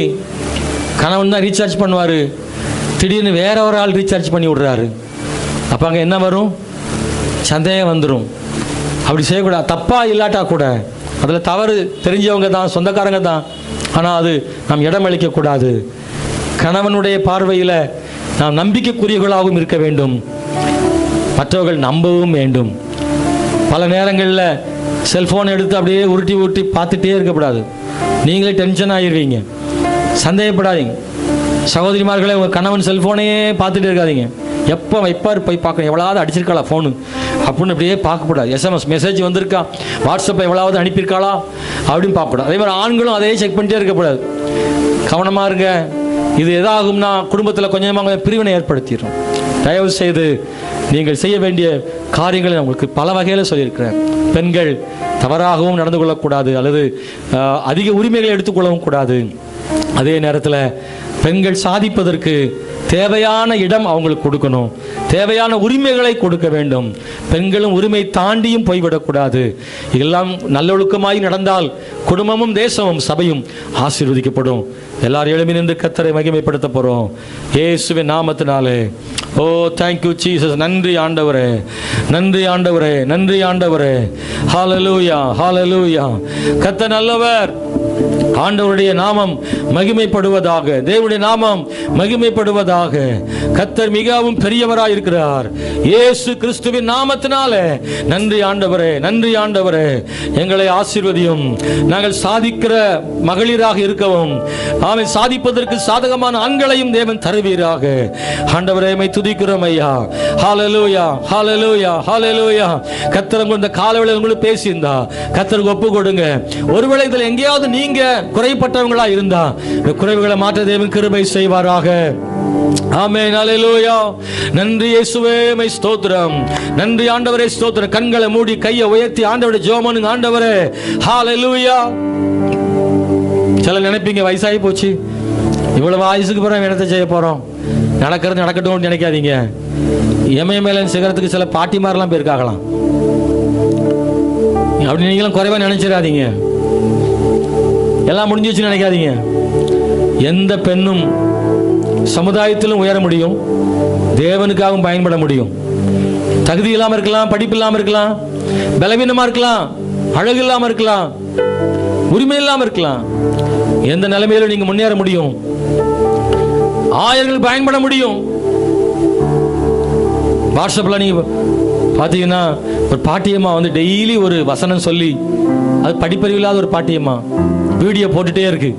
கணவன் தான் ரீசார்ஜ் பண்ணுவார், திடீர்னு வேற ஒரு ஆள் ரீசார்ஜ் பண்ணி விடுறாரு. அப்போ அங்கே என்ன வரும்? சந்தேகம் வந்துடும். அப்படி செய்யக்கூடாது. தப்பாக இல்லாட்டா கூட அதில் தவறு தெரிஞ்சவங்க தான், சொந்தக்காரங்க தான். ஆனால் அது நாம் இடம் அளிக்கக்கூடாது. கணவனுடைய பார்வையில் நாம் நம்பிக்கைக்குரியவர்களாகவும் இருக்க வேண்டும். மற்றவர்கள் நம்பவும் வேண்டும். பல நேரங்களில் செல்ஃபோன் எடுத்து அப்படியே உருட்டி பார்த்துட்டே இருக்கக்கூடாது. நீங்களே டென்ஷன் ஆகிடுவீங்க. சந்தேகப்படாதீங்க. சகோதரிமார்களே, உங்கள் கணவன் செல்ஃபோனையே பார்த்துட்டு இருக்காதீங்க. எப்போ வைப்பார் போய் பார்க்கணும், எவ்வளோவது அடிச்சிருக்காளா ஃபோனு அப்படின்னு அப்படியே பார்க்கக்கூடாது. எஸ்எம்எஸ் மெசேஜ் வந்திருக்கா, வாட்ஸ்அப்பில் எவ்வளோவது அனுப்பியிருக்காளா அப்படின்னு பார்க்கக்கூடாது. அதே மாதிரி ஆண்களும் அதையே செக் பண்ணிட்டே இருக்கக்கூடாது. கவனமாக இருங்க. இது எதாகும்னா குடும்பத்தில் கொஞ்சமாக பிரிவினை ஏற்படுத்திடும். தயவு செய்து நீங்கள் செய்ய வேண்டிய காரியங்களை உங்களுக்கு பல வகையில் சொல்லியிருக்கிறேன். பெண்கள் தவறாகவும் நடந்து கொள்ளக்கூடாது, அல்லது அதிக உரிமைகளை எடுத்துக்கொள்ளவும் கூடாது. அதே நேரத்தில் பெண்கள் சாதிப்பதற்கு தேவையான இடம் அவங்களுக்கு கொடுக்கணும், தேவையான உரிமைகளை கொடுக்க வேண்டும். பெண்களும் உரிமை தாண்டியும் போய்விடக்கூடாது. இதெல்லாம் நல்லொழுக்கமாய் நடந்தால் குடும்பமும் தேசமும் சபையும் ஆசீர்வதிக்கப்படும். எல்லாரும் எழுப்பி நின்று கர்த்தரை மகிமைப்படுத்த போகிறோம் இயேசுவின் நாமத்தினாலே. ஓ தேங்க்யூ ஜீசஸ். நன்றி ஆண்டவரே, நன்றி ஆண்டவரே, நன்றி ஆண்டவரே. ஹல்லேலூயா, ஹல்லேலூயா. கர்த்தர் நல்லவர். ஆண்டவருடைய நாமம் மகிமைப்படுவதாக, தேவனுடைய நாமம் மகிமைப்படுவதாக. கர்த்தர் மிகவும் பெரியவராய் இருக்கிறார். இயேசு கிறிஸ்துவின் நாமத்தினாலே நன்றி ஆண்டவரே, நன்றி ஆண்டவரே. எங்களை ஆசீர்வதியும். நாங்கள் சாதிக்கிற மகளிராக இருக்கவும், ஆமென், சாதிப்பதற்கு சாதகமான ஆண்களையும் தேவன் தருவீராக. ஆண்டவரே, மை துதிக்கிறோம் ஐயா. ஹல்லேலூயா, ஹல்லேலூயா, ஹல்லேலூயா. கர்த்தர் இந்த காலவேளையில் உங்களுக்கு பேசியிருந்தா கர்த்தருக்கு ஒப்பு கொடுங்க. ஒருவேளை இதில் எங்கேயாவது நீங்க குறைப்பட்டவங்களா இருந்தா இந்த குறைவுகளை மாற்ற தேவன் கிருபை செய்வாராக. ஆமென், ஹல்லேலூயா. நன்றி இயேசுவே, மை ஸ்தோத்திரம். நன்றி ஆண்டவரே, ஸ்தோத்திரம். கண்களை மூடி கையை உயர்த்தி ஆண்டவரே ஜெபம் பண்ணுங்க. ஆண்டவரே, ஹல்லேலூயா. சில நினைப்பீங்க, வயசாகி போச்சு, இவ்வளவு வயசுக்கு பிறகு என்னத்தை செய்ய போறோம், நடக்கிறது நடக்கட்டும் நினைக்காதீங்க. எமயமேலன் சிகரத்துக்கு சில பாட்டிமாரெல்லாம் போயிருக்காங்களாம். அப்படி நீங்களும் குறைவா நினைச்சிடாதீங்க. எல்லாம் முடிஞ்சிச்சுன்னு நினைக்காதீங்க. எந்த பெண்ணும் சமுதாயத்திலும் உயர முடியும், தேவனுக்காகவும் பயன்பட முடியும். தகுதி இல்லாமல் இருக்கலாம், படிப்பு இல்லாமல் இருக்கலாம், பலவீனமாக இருக்கலாம், அழகு இல்லாமல் இருக்கலாம், உரிமை இல்லாமல் இருக்கலாம். எந்த நிலைமையிலும் நீங்க முன்னேற முடியும். ஆயிரங்கள் பயன்பட முடியும். வாட்ஸ்அப்பில் நீங்க பார்த்தீங்கன்னா ஒரு பாட்டியம்மா வந்து டெய்லி ஒரு வசனம் சொல்லி, அது படிப்பறிவு இல்லாத ஒரு பாட்டியம்மா வீடியோ போட்டுட்டே இருக்கு.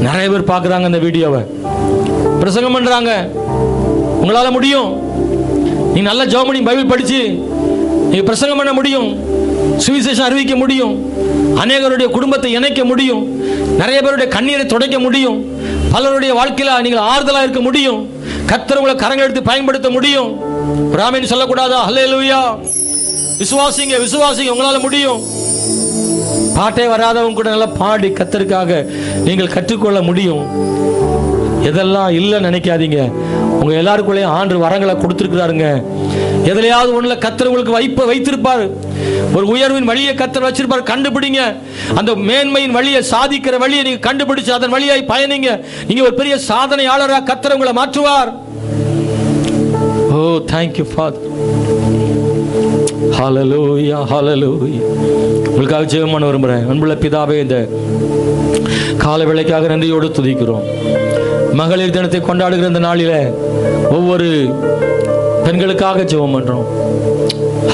நிறைய பேர் பார்க்குறாங்க அந்த வீடியோவை, பிரசங்கம் பண்றாங்க. உங்களால முடியும். நீ நல்ல ஜெபம் பண்ணி பைபிள் படிச்சு நீங்க பிரசங்கம் பண்ண முடியும், சுவிசேஷம் அறிவிக்க முடியும், அநேகருடைய குடும்பத்தை இணைக்க முடியும், நிறைய பேருடைய கண்ணீரை துடைக்க முடியும், பலருடைய வாழ்க்கையில நீங்கள் ஆறுதலா இருக்க முடியும். கர்த்தர் உங்களை கரங்கள் எடுத்து பயன்படுத்த முடியும். ஆமென் சொல்லக்கூடாதா? ஹல்லேலூயா. விசுவாசிங்க, விசுவாசிங்க, உங்களால முடியும். பாட்டே வராதவங்க கூட நல்லா பாடி கர்த்தருக்காக நீங்கள் கற்றுக்கொள்ள முடியும். எதெல்லாம் இல்லைன்னு நினைக்காதீங்க. உங்க எல்லாருக்குள்ளேயும் ஆண்டு வரங்களை கொடுத்துருக்கிறாருங்க. எதிலையாவது ஒண்ணுல கர்த்தர் உங்களுக்கு வைத்திருப்பார். ஒரு உயர்வின் வழியை கர்த்தர் வச்சிருப்பார். கண்டுபிடிங்க. அந்த மேன்மையின் வழியை, சாதிக்கிற வழியை நீங்க கண்டுபிடிச்சு அதன் வழியாய் பயணிங்க. நீங்க ஒரு பெரிய சாதனையாளராக கர்த்தர் உங்களை மாற்றுவார். ஓ தேங்க்யூ ஃபாதர். ஹல்லேலூயா, ஹல்லேலூயா. உங்களுக்காக ஜெபம் பண்ண விரும்புகிறேன். அன்புள்ள பிதாவே, இந்த கால வேளைக்காக நன்றியோடு துதிக்கிறோம். மகளிர் தினத்தை கொண்டாடுகிற இந்த நாளில் ஒவ்வொரு பெண்களுக்காக ஜெபம் பண்றோம்.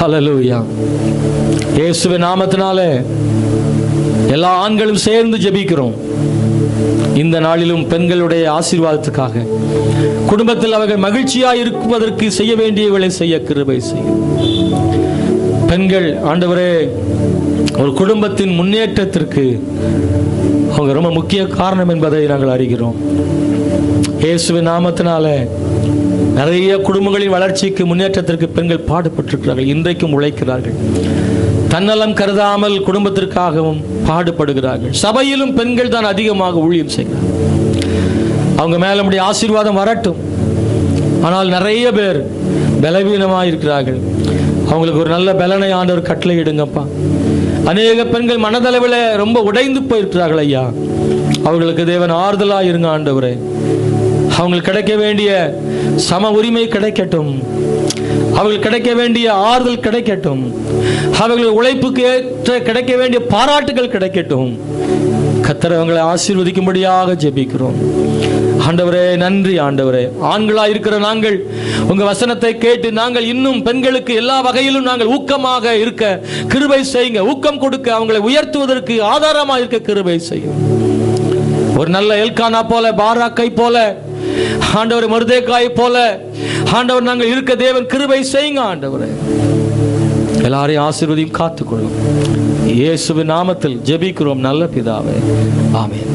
ஹல்லேலூயா. இயேசுவின் நாமத்தினாலே எல்லா ஆண்களும் சேர்ந்து ஜெபிக்கிறோம். இந்த நாளிலும் பெண்களுடைய ஆசீர்வாதத்துக்காக, குடும்பத்தில் அவர்கள் மகிழ்ச்சியாக இருப்பதற்கு செய்ய வேண்டியவர்களை செய்ய கிருபை செய்யும். பெண்கள் ஆண்டவரே ஒரு குடும்பத்தின் முன்னேற்றத்திற்கு அவங்க ரொம்ப முக்கிய காரணம் என்பதை நாங்கள் அறிகிறோம். இயேசுவின் நாமத்தினால நிறைய குடும்பங்களின் வளர்ச்சிக்கு, முன்னேற்றத்திற்கு பெண்கள் பாடுபட்டிருக்கிறார்கள். இன்றைக்கும் உழைக்கிறார்கள். தன்னலம் கருதாமல் குடும்பத்திற்காகவும் பாடுபடுகிறார்கள். சபையிலும் பெண்கள் தான் அதிகமாக ஊழியம் செய்கிறார்கள். அவங்க மேல நம்முடைய ஆசீர்வாதம் வரட்டும். ஆனால் நிறைய பேர் பலவீனமாக இருக்கிறார்கள். அவங்களுக்கு ஒரு நல்ல பலனை ஆண்டவர் கட்டளை இடுங்கப்பா. அநேக பெண்கள் மனதளவில் ரொம்ப உடைந்து போயிருக்கிறார்கள் ஐயா. அவர்களுக்கு தேவன் ஆறுதலாக இருங்க ஆண்டவரே. அவங்களுக்கு கிடைக்க வேண்டிய சம உரிமை கிடைக்கட்டும். அவர்கள் கிடைக்க வேண்டிய ஆறுதல் கிடைக்கட்டும். அவர்கள் உழைப்புக்கு ஏற்ற கிடைக்க வேண்டிய பாராட்டுகள் கிடைக்கட்டும். கர்த்தர் அவங்களை ஆசீர்வதிக்கும்படியாக ஜெபிக்கிறோம். ஆண்டவரே நன்றி ஆண்டவரே. ஆண்களா இருக்கிற நாங்கள் உங்க வசனத்தை கேட்டு நாங்கள் இன்னும் பெண்களுக்கு எல்லா வகையிலும் நாங்கள் ஊக்கமாக இருக்க கிருபை செய்யுங்க. ஊக்கம் கொடுக்க, அவங்களை உயர்த்துவதற்கு ஆதாரமாக இருக்க கிருபை செய்யும். ஒரு நல்ல எல்கானா போல, பாராக்கை போல, ஆண்டவர் மொர்தெகாய் போல ஆண்டவர் நாங்கள் இருக்க தேவன் கிருபை செய்யுங்க ஆண்டவரே. எல்லாரையும் ஆசீர்வதியும் காத்துக்கொள்ளும். இயேசுவின் நாமத்தில் ஜெபிக்கிறோம் நல்ல பிதாவே. ஆமென்.